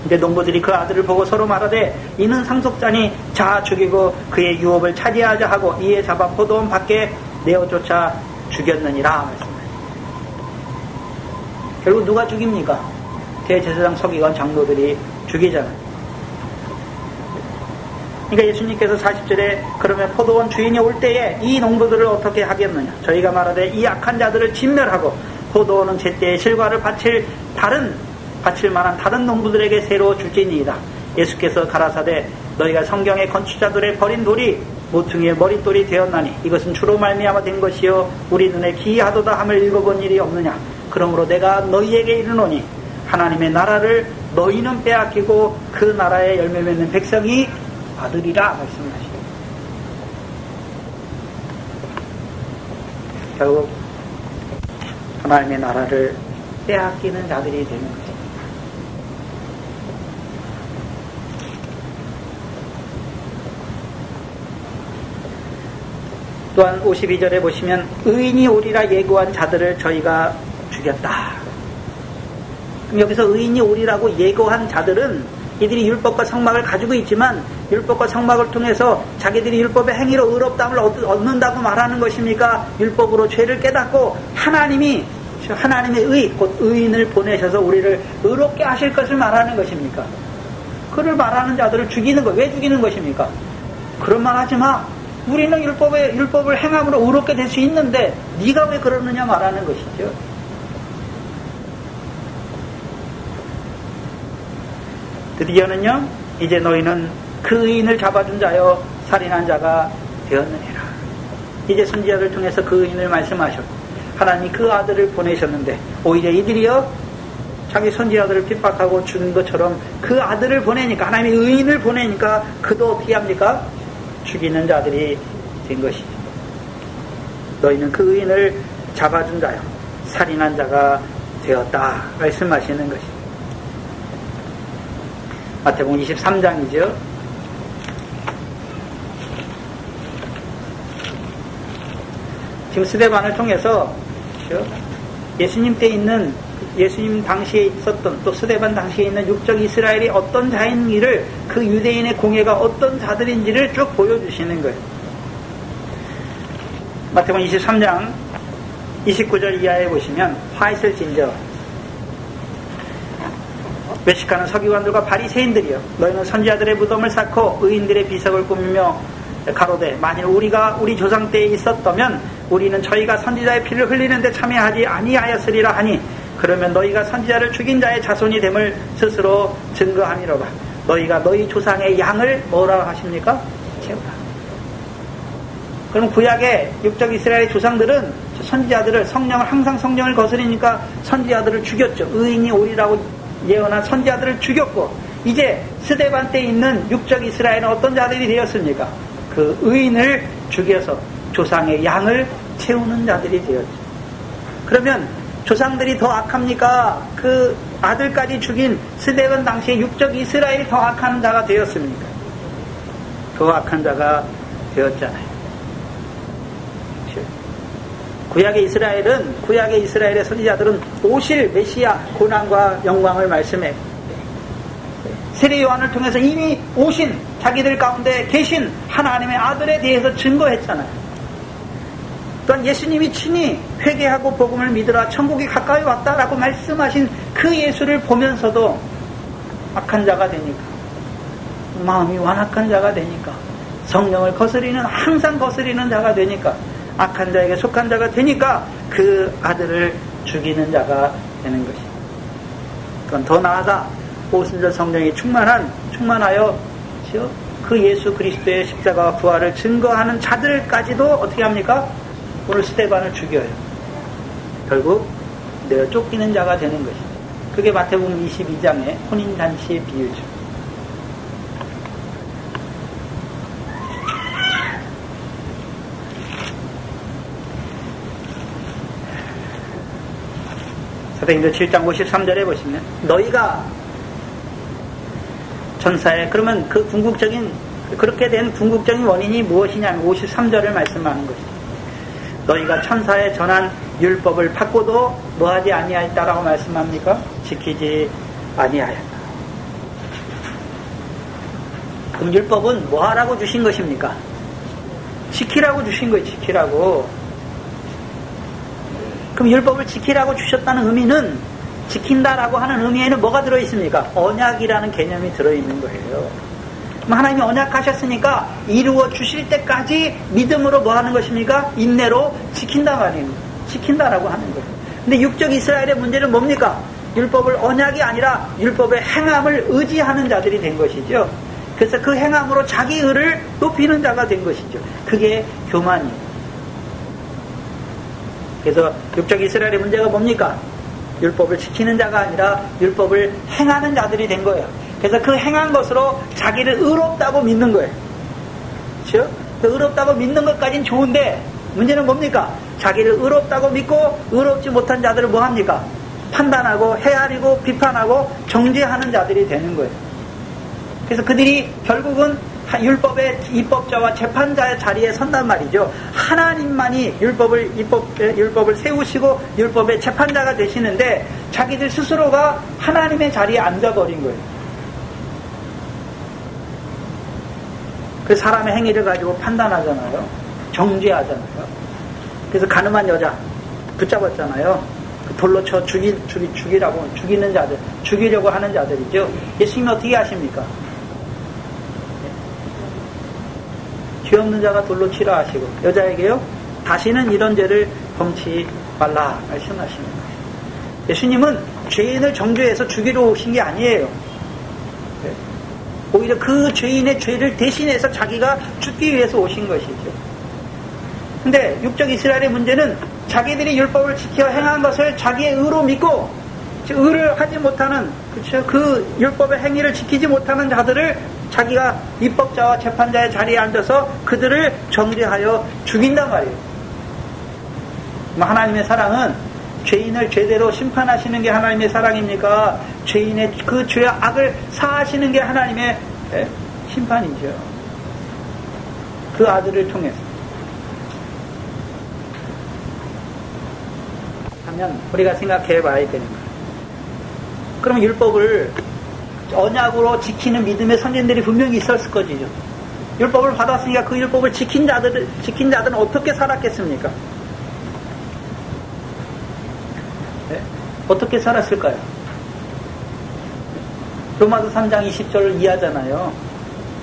이제 농부들이 그 아들을 보고 서로 말하되 이는 상속자니 자 죽이고 그의 유업을 차지하자 하고 이에 잡아 포도원 밖에 내어쫓아 죽였느니라. 결국 누가 죽입니까? 대제사장 서기관 장로들이 죽이잖아요. 그러니까 예수님께서 40절에 그러면 포도원 주인이 올 때에 이 농부들을 어떻게 하겠느냐? 저희가 말하되 이 악한 자들을 진멸하고 포도원은 제때에 실과를 바칠 만한 다른 농부들에게 새로 줄지니이다. 예수께서 가라사대 너희가 성경의 건축자들의 버린 돌이 모퉁이의 머릿돌이 되었나니 이것은 주로 말미암아 된 것이요 우리 눈에 기이하도다 함을 읽어본 일이 없느냐. 그러므로 내가 너희에게 이르노니 하나님의 나라를 너희는 빼앗기고 그 나라에 열매 맺는 백성이 받으리라 말씀하시죠. 결국 하나님의 나라를 빼앗기는 자들이 되는 것입니다. 또한 52절에 보시면 의인이 오리라 예고한 자들을 저희가 죽였다. 그럼 여기서 의인이 오리라고 예고한 자들은 이들이 율법과 성막을 가지고 있지만 율법과 성막을 통해서 자기들이 율법의 행위로 의롭다함을 얻는다고 말하는 것입니까? 율법으로 죄를 깨닫고 하나님의 의, 곧 의인을 보내셔서 우리를 의롭게 하실 것을 말하는 것입니까? 그를 말하는 자들을 죽이는 것. 왜 죽이는 것입니까? 그런 말 하지 마. 우리는 율법을 행함으로 의롭게 될 수 있는데 네가 왜 그러느냐 말하는 것이죠. 드디어는요, 이제 너희는 그 의인을 잡아준 자여 살인한 자가 되었느니라. 이제 선지자를 통해서 그 의인을 말씀하셨고 하나님이 그 아들을 보내셨는데 오히려 이들이요 자기 선지자들을 핍박하고 죽인 것처럼 그 아들을 보내니까, 하나님이 의인을 보내니까 그도 어떻게 합니까? 죽이는 자들이 된 것이죠. 너희는 그 의인을 잡아준 자요 살인한 자가 되었다 말씀하시는 것입니다. 마태복음 23장이죠. 지금 스데반을 통해서 예수님 때 있는, 예수님 당시에 있었던, 또 스데반 당시에 있는 육적 이스라엘이 어떤 자인지를, 그 유대인의 공예가 어떤 자들인지를 쭉 보여주시는 거예요. 마태복음 23장 29절 이하에 보시면 화이슬 진저 외식하는 서기관들과 바리새인들이여 너희는 선지자들의 무덤을 쌓고 의인들의 비석을 꾸미며 가로되 만일 우리가 우리 조상 때에 있었다면 우리는 저희가 선지자의 피를 흘리는데 참여하지 아니하였으리라 하니 그러면 너희가 선지자를 죽인 자의 자손이 됨을 스스로 증거함이로다. 너희가 너희 조상의 양을 뭐라고 하십니까? 채우라. 그럼 구약의 육적 이스라엘의 조상들은 선지자들을, 성령을, 항상 성령을 거스리니까 선지자들을 죽였죠. 의인이 오리라고 예언한 선지자들을 죽였고, 이제 스데반 때 있는 육적 이스라엘은 어떤 자들이 되었습니까? 그 의인을 죽여서 조상의 양을 채우는 자들이 되었죠. 그러면 조상들이 더 악합니까? 그 아들까지 죽인 스데반 당시의 육적 이스라엘이 더 악한 자가 되었습니까? 더 악한 자가 되었잖아요. 구약의 이스라엘의 선지자들은 오실 메시아 고난과 영광을 말씀해 세례 요한을 통해서 이미 오신, 자기들 가운데 계신 하나님의 아들에 대해서 증거했잖아요. 또한 예수님이 친히 회개하고 복음을 믿으라 천국이 가까이 왔다라고 말씀하신 그 예수를 보면서도 악한 자가 되니까, 마음이 완악한 자가 되니까, 성령을 항상 거스리는 자가 되니까, 악한 자에게 속한 자가 되니까 그 아들을 죽이는 자가 되는 것입니다. 그건 더 나아가 오순절 성령이 충만하여 그 예수 그리스도의 십자가와 부활을 증거하는 자들까지도 어떻게 합니까? 오늘 스데반을 죽여요. 결국 내가 쫓기는 자가 되는 것입니다. 그게 마태복음 22장의 혼인잔치의 비유죠. 사도행전 7장 53절에 보시면 너희가 전사에, 그러면 그 그렇게 된 궁극적인 원인이 무엇이냐면 53절을 말씀하는 것이죠. 너희가 천사에 전한 율법을 받고도 뭐하지 아니하였다라고 말씀합니까? 지키지 아니하였다. 그럼 율법은 뭐하라고 주신 것입니까? 지키라고 주신 거예요. 지키라고. 그럼 율법을 지키라고 주셨다는 의미는, 지킨다라고 하는 의미에는 뭐가 들어있습니까? 언약이라는 개념이 들어있는 거예요. 그럼 하나님이 언약하셨으니까 이루어 주실 때까지 믿음으로 뭐 하는 것입니까? 인내로 지킨다 말이에요. 지킨다라고 하는 거예요. 근데 육적 이스라엘의 문제는 뭡니까? 율법을 언약이 아니라 율법의 행함을 의지하는 자들이 된 것이죠. 그래서 그 행함으로 자기 의를 높이는 자가 된 것이죠. 그게 교만이에요. 그래서 육적 이스라엘의 문제가 뭡니까? 율법을 지키는 자가 아니라 율법을 행하는 자들이 된 거예요. 그래서 그 행한 것으로 자기를 의롭다고 믿는 거예요. 그렇죠? 의롭다고 믿는 것까지는 좋은데 문제는 뭡니까? 자기를 의롭다고 믿고 의롭지 못한 자들을 뭐 합니까? 판단하고 헤아리고 비판하고 정죄하는 자들이 되는 거예요. 그래서 그들이 결국은 율법의 입법자와 재판자의 자리에 선단 말이죠. 하나님만이 율법을 세우시고 율법의 재판자가 되시는데 자기들 스스로가 하나님의 자리에 앉아버린 거예요. 그 사람의 행위를 가지고 판단하잖아요. 정죄하잖아요. 그래서 가늠한 여자 붙잡았잖아요. 그 돌로 쳐 죽이라고 죽이는 자들, 죽이려고 하는 자들이죠. 예수님이 어떻게 하십니까? 죄 없는 자가 돌로 치라 하시고 여자에게요 다시는 이런 죄를 범치 말라 말씀하십니다. 예수님은 죄인을 정죄해서 죽이러 오신 게 아니에요. 오히려 그 죄인의 죄를 대신해서 자기가 죽기 위해서 오신 것이죠. 근데 육적 이스라엘의 문제는 자기들이 율법을 지켜 행한 것을 자기의 의로 믿고 의를 하지 못하는 그렇죠? 그 율법의 행위를 지키지 못하는 자들을 자기가 입법자와 재판자의 자리에 앉아서 그들을 정죄하여 죽인단 말이에요. 하나님의 사랑은 죄인을 죄대로 심판하시는 게 하나님의 사랑입니까? 죄인의 그 죄와 악을 사하시는 게 하나님의 심판이죠. 그 아들을 통해서. 하면 우리가 생각해 봐야 되는 거예요. 그럼 율법을 언약으로 지키는 믿음의 선진들이 분명히 있었을 것이죠. 율법을 받았으니까 그 율법을 지킨 자들은 어떻게 살았겠습니까? 네? 어떻게 살았을까요? 로마서 3장 20절을 이해하잖아요.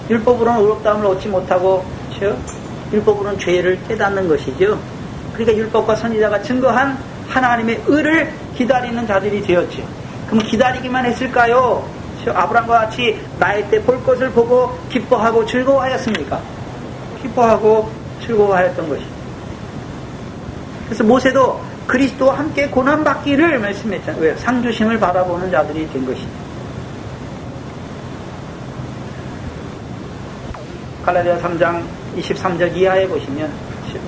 율법으로는 의롭다함을 얻지 못하고 율법으로는 죄를 깨닫는 것이죠. 그러니까 율법과 선지자가 증거한 하나님의 의를 기다리는 자들이 되었죠. 그럼 기다리기만 했을까요? 아브라함과 같이 나이 때 볼 것을 보고 기뻐하고 즐거워하였습니까? 기뻐하고 즐거워하였던 것이죠. 그래서 모세도 그리스도와 함께 고난받기를 말씀했잖아요. 왜? 상주심을 바라보는 자들이 된 것이죠. 갈라디아 3장 23절 이하에 보시면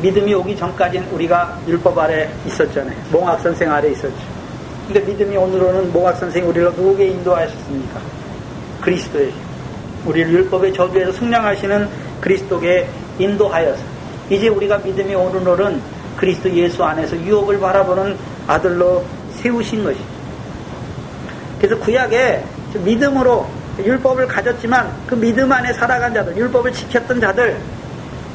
믿음이 오기 전까지는 우리가 율법 아래 있었잖아요. 몽학선생 아래 있었죠. 근데 믿음이 오늘로는 몽학선생이 우리를 누구에게 인도하셨습니까? 그리스도에 우리를 율법의 저주에서 승량하시는 그리스도에 인도하여서 이제 우리가 믿음이 오늘로는 그리스도 예수 안에서 유업을 바라보는 아들로 세우신 것이죠. 그래서 구약에 믿음으로 율법을 가졌지만 그 믿음 안에 살아간 자들, 율법을 지켰던 자들,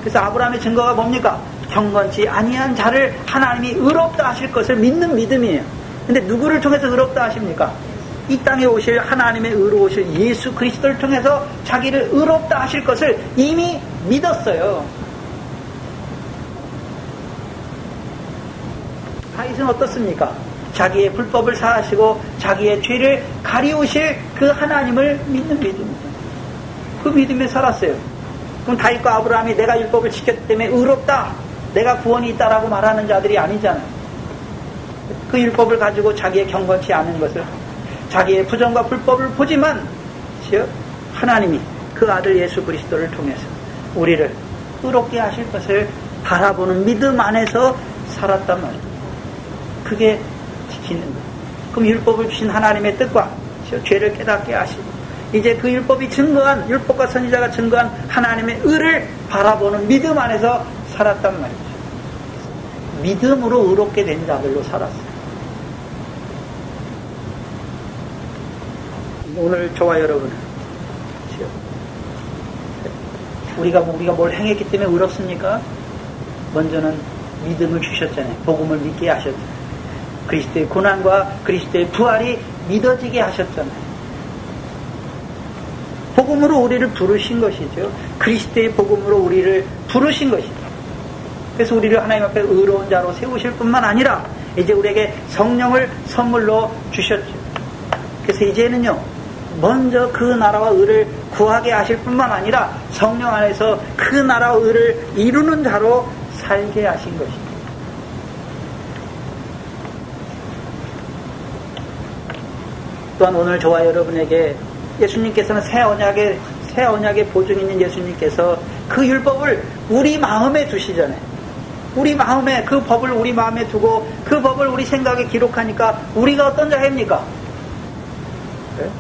그래서 아브라함의 증거가 뭡니까? 경건치 아니한 자를 하나님이 의롭다 하실 것을 믿는 믿음이에요. 근데 누구를 통해서 의롭다 하십니까? 이 땅에 오실 하나님의 의로우실 예수 그리스도를 통해서 자기를 의롭다 하실 것을 이미 믿었어요. 다윗은 어떻습니까? 자기의 불법을 사하시고 자기의 죄를 가리우실 그 하나님을 믿는 믿음이죠. 그 믿음에 살았어요. 그럼 다윗과 아브라함이 내가 율법을 지켰기 때문에 의롭다, 내가 구원이 있다라고 말하는 자들이 아니잖아요. 그 율법을 가지고 자기의 경건치 않은 것을, 자기의 부정과 불법을 보지만 하나님이 그 아들 예수 그리스도를 통해서 우리를 의롭게 하실 것을 바라보는 믿음 안에서 살았단 말이에요. 그게 지키는 거예요. 그럼 율법을 주신 하나님의 뜻과 죄를 깨닫게 하시고 이제 그 율법이 증거한, 율법과 선지자가 증거한 하나님의 의를 바라보는 믿음 안에서 살았단 말이죠. 믿음으로 의롭게 된 자들로 살았어요. 오늘 저와 여러분은 우리가 뭘 행했기 때문에 의롭습니까? 먼저는 믿음을 주셨잖아요. 복음을 믿게 하셨잖아요. 그리스도의 고난과 그리스도의 부활이 믿어지게 하셨잖아요. 복음으로 우리를 부르신 것이죠. 그리스도의 복음으로 우리를 부르신 것이죠. 그래서 우리를 하나님 앞에 의로운 자로 세우실 뿐만 아니라 이제 우리에게 성령을 선물로 주셨죠. 그래서 이제는요, 먼저 그 나라와 의를 구하게 하실 뿐만 아니라 성령 안에서 그 나라와 의를 이루는 자로 살게 하신 것입니다. 또한 오늘 저와 여러분에게 예수님께서는 새 언약의 보증 있는 예수님께서 그 율법을 우리 마음에 두시잖아요. 우리 마음에, 그 법을 우리 마음에 두고 그 법을 우리 생각에 기록하니까 우리가 어떤 자입니까? 네?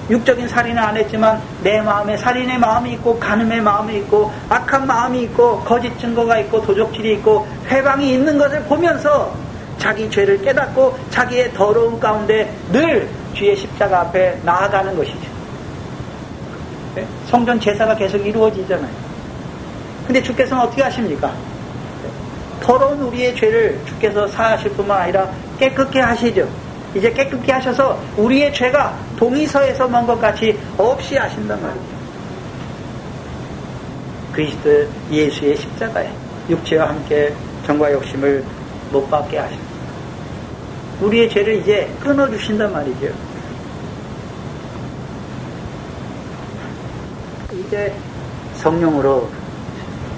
육적인 살인은 안 했지만 내 마음에 살인의 마음이 있고 간음의 마음이 있고 악한 마음이 있고 거짓 증거가 있고 도적질이 있고 회방이 있는 것을 보면서 자기 죄를 깨닫고 자기의 더러운 가운데 늘 주의 십자가 앞에 나아가는 것이죠. 성전 제사가 계속 이루어지잖아요. 근데 주께서는 어떻게 하십니까? 더러운 우리의 죄를 주께서 사하실 뿐만 아니라 깨끗게 하시죠. 이제 깨끗게 하셔서 우리의 죄가 동의서에서 먼 것 같이 없이 하신단 말이에요. 그리스도 예수의 십자가에 육체와 함께 정과 욕심을 못 받게 하십니다. 우리의 죄를 이제 끊어주신단 말이죠. 이제 성령으로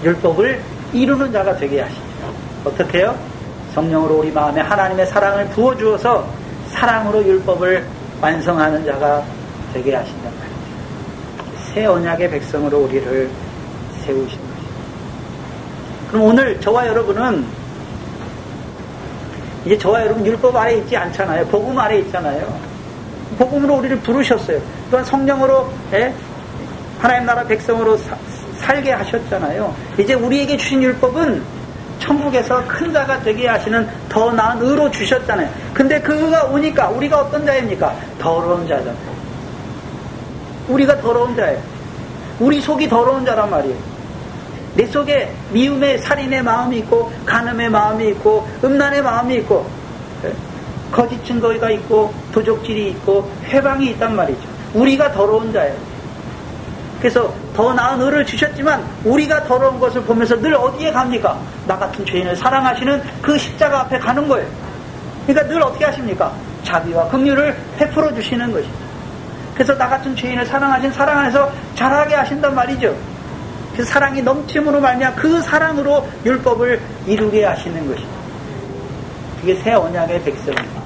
율법을 이루는 자가 되게 하시죠. 어떻게 해요? 성령으로 우리 마음에 하나님의 사랑을 부어주어서 사랑으로 율법을 완성하는 자가 되게 하신단 말이죠. 새 언약의 백성으로 우리를 세우신 것입니다. 그럼 오늘 저와 여러분은 이제 저와 여러분 율법 아래 있지 않잖아요. 복음 아래 있잖아요. 복음으로 우리를 부르셨어요. 또한 성령으로 하나님 나라 백성으로 살게 하셨잖아요. 이제 우리에게 주신 율법은 천국에서 큰 자가 되게 하시는 더 나은 의로 주셨잖아요. 근데 그 의가 오니까 우리가 어떤 자입니까? 더러운 자잖아요. 우리가 더러운 자예요. 우리 속이 더러운 자란 말이에요. 내 속에 미움의 살인의 마음이 있고 간음의 마음이 있고 음란의 마음이 있고 거짓 증거가 있고 도적질이 있고 회방이 있단 말이죠. 우리가 더러운 자예요. 그래서 더 나은 의를 주셨지만 우리가 더러운 것을 보면서 늘 어디에 갑니까? 나 같은 죄인을 사랑하시는 그 십자가 앞에 가는 거예요. 그러니까 늘 어떻게 하십니까? 자비와 긍휼을 베풀어 주시는 것이죠. 그래서 나 같은 죄인을 사랑하신 사랑 안에서 자라게 하신단 말이죠. 그 사랑이 넘침으로 말미암아 그 사랑으로 율법을 이루게 하시는 것이죠. 그게 새 언약의 백성입니다.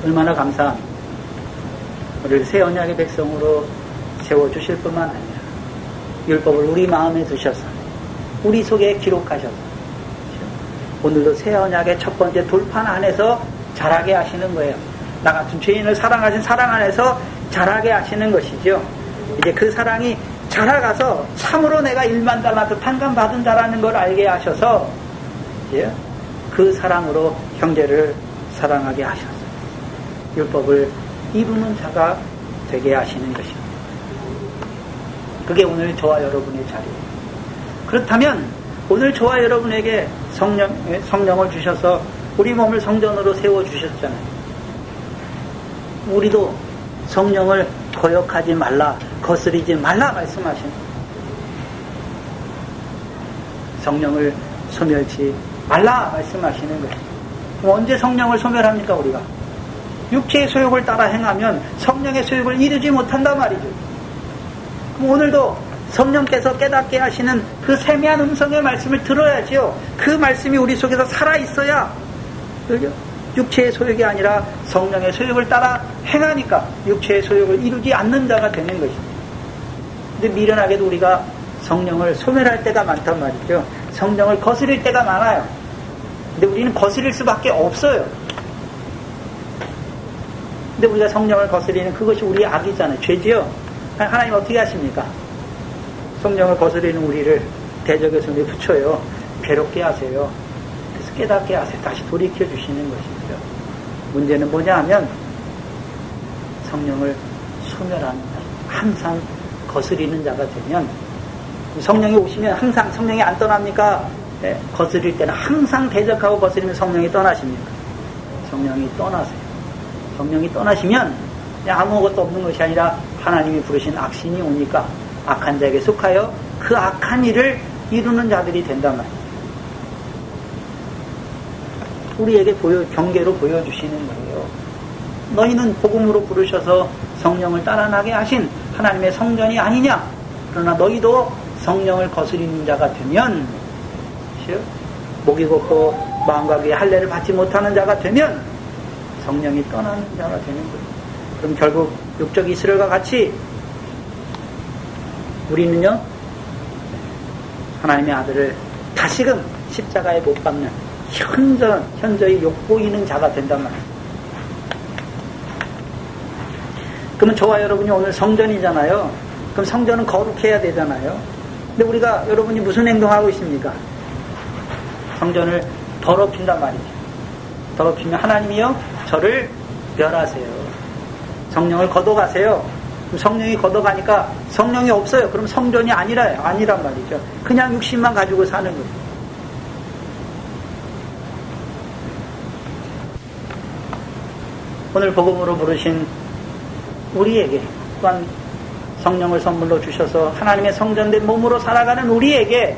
얼마나 감사합니다. 우리를 새 언약의 백성으로 세워주실 뿐만 아니라 율법을 우리 마음에 두셔서 우리 속에 기록하셔서 오늘도 새 언약의 첫 번째 돌판 안에서 자라게 하시는 거예요. 나 같은 죄인을 사랑하신 사랑 안에서 자라게 하시는 것이죠. 이제 그 사랑이 자라가서 참으로 내가 1만 달란트 탕감받은 자라는 걸 알게 하셔서 이제 그 사랑으로 형제를 사랑하게 하셔서 율법을 이루는 자가 되게 하시는 것입니다. 그게 오늘 저와 여러분의 자리예요. 그렇다면 오늘 저와 여러분에게 성령을 주셔서 우리 몸을 성전으로 세워주셨잖아요. 우리도 성령을 거역하지 말라, 거스리지 말라 말씀하신 성령을 소멸치 말라 말씀하시는 거예요. 그럼 언제 성령을 소멸합니까 우리가? 육체의 소욕을 따라 행하면 성령의 소욕을 이루지 못한단 말이죠. 그럼 오늘도 성령께서 깨닫게 하시는 그 세미한 음성의 말씀을 들어야지요. 그 말씀이 우리 속에서 살아있어야 그죠? 육체의 소욕이 아니라 성령의 소욕을 따라 행하니까 육체의 소욕을 이루지 않는 자가 되는 것입니다. 근데 미련하게도 우리가 성령을 소멸할 때가 많단 말이죠. 성령을 거스릴 때가 많아요. 근데 우리는 거스릴 수밖에 없어요. 근데 우리가 성령을 거스리는 그것이 우리의 악이잖아요. 죄지요. 하나님 어떻게 하십니까? 성령을 거스리는 우리를 대적의 손에 붙여요. 괴롭게 하세요. 그래서 깨닫게 하세요. 다시 돌이켜 주시는 것이죠. 문제는 뭐냐 하면 성령을 소멸하는 것. 항상 거스리는 자가 되면 성령이 오시면 항상 성령이 안 떠납니까? 네, 거스릴 때는 항상 대적하고 거스리면 성령이 떠나십니까? 성령이 떠나세요. 성령이 떠나시면 그냥 아무것도 없는 것이 아니라 하나님이 부르신 악신이 오니까 악한 자에게 속하여 그 악한 일을 이루는 자들이 된단 말이에요. 우리에게 경계로 보여주시는 거예요. 너희는 복음으로 부르셔서 성령을 따라나게 하신 하나님의 성전이 아니냐? 그러나 너희도 성령을 거스리는 자가 되면 목이 곱고 마음과 귀에 할례를 받지 못하는 자가 되면 성령이 떠나는 자가 되는 거예요. 그럼 결국 육적 이스라엘과 같이 우리는요 하나님의 아들을 다시금 십자가에 못 박는 현저히 욕보이는 자가 된단 말이에요. 그러면 저와 여러분이 오늘 성전이잖아요. 그럼 성전은 거룩해야 되잖아요. 근데 우리가 여러분이 무슨 행동하고 있습니까? 성전을 더럽힌단 말이죠. 더럽히면 하나님이요 저를 멸하세요. 성령을 걷어가세요. 성령이 걷어가니까 성령이 없어요. 그럼 성전이 아니란 말이죠. 그냥 육신만 가지고 사는 거예요. 오늘 복음으로 부르신 우리에게 또한 성령을 선물로 주셔서 하나님의 성전된 몸으로 살아가는 우리에게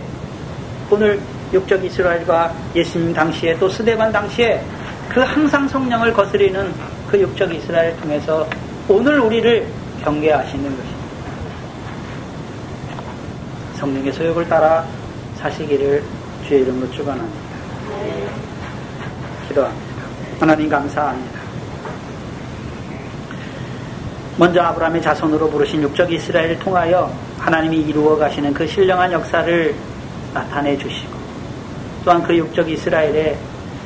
오늘 육적 이스라엘과 예수님 당시에 또 스데반 당시에 그 항상 성령을 거스리는 그 육적 이스라엘을 통해서 오늘 우리를 경계하시는 것입니다. 성령의 소욕을 따라 사시기를 주의 이름으로 축원합니다. 기도합니다. 하나님 감사합니다. 먼저 아브라함의 자손으로 부르신 육적 이스라엘을 통하여 하나님이 이루어 가시는 그 신령한 역사를 나타내 주시고 또한 그 육적 이스라엘의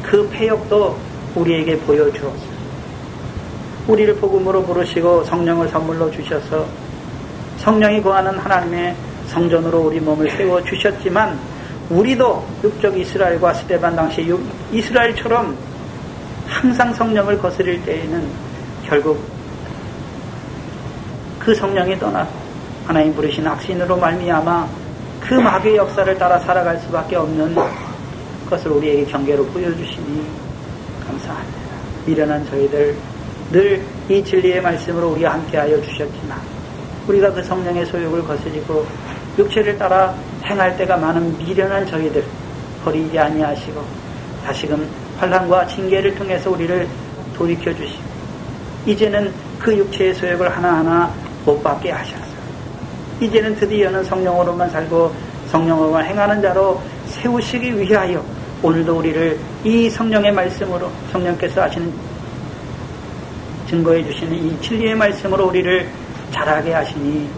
그 패역도 우리에게 보여주었습니다. 우리를 복음으로 부르시고 성령을 선물로 주셔서 성령이 거하는 하나님의 성전으로 우리 몸을 세워 주셨지만 우리도 육적 이스라엘과 스데반 당시 이스라엘처럼 항상 성령을 거스릴 때에는 결국 그 성령이 떠나 하나님 부르신 악신으로 말미암아 그 마귀의 역사를 따라 살아갈 수밖에 없는 것을 우리에게 경계로 보여주시니 감사합니다. 미련한 저희들 늘 이 진리의 말씀으로 우리와 함께하여 주셨지만 우리가 그 성령의 소욕을 거스리고 육체를 따라 행할 때가 많은 미련한 저희들 버리지 아니하시고 다시금 환난과 징계를 통해서 우리를 돌이켜 주시고 이제는 그 육체의 소욕을 하나하나 못 받게 하셨어요. 이제는 드디어는 성령으로만 살고 성령으로만 행하는 자로 세우시기 위하여 오늘도 우리를 이 성령의 말씀으로 성령께서 하시는 증거해 주시는 이 진리의 말씀으로 우리를 자라게 하시니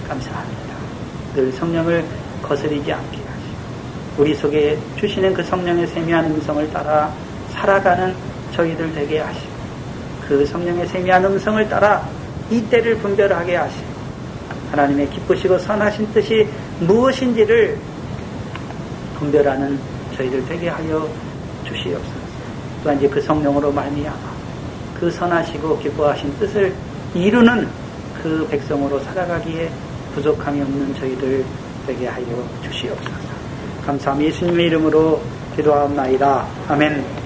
감사합니다. 늘 성령을 거스리지 않게 하시고 우리 속에 주시는 그 성령의 세미한 음성을 따라 살아가는 저희들 되게 하시고 그 성령의 세미한 음성을 따라 이 때를 분별하게 하시고 하나님의 기쁘시고 선하신 뜻이 무엇인지를 분별하는 저희들 되게 하여 주시옵소서. 또한 이제 그 성령으로 말미암아 그 선하시고 기뻐하신 뜻을 이루는 그 백성으로 살아가기에 부족함이 없는 저희들 되게 하여 주시옵소서. 감사합니다. 예수님의 이름으로 기도하옵나이다. 아멘.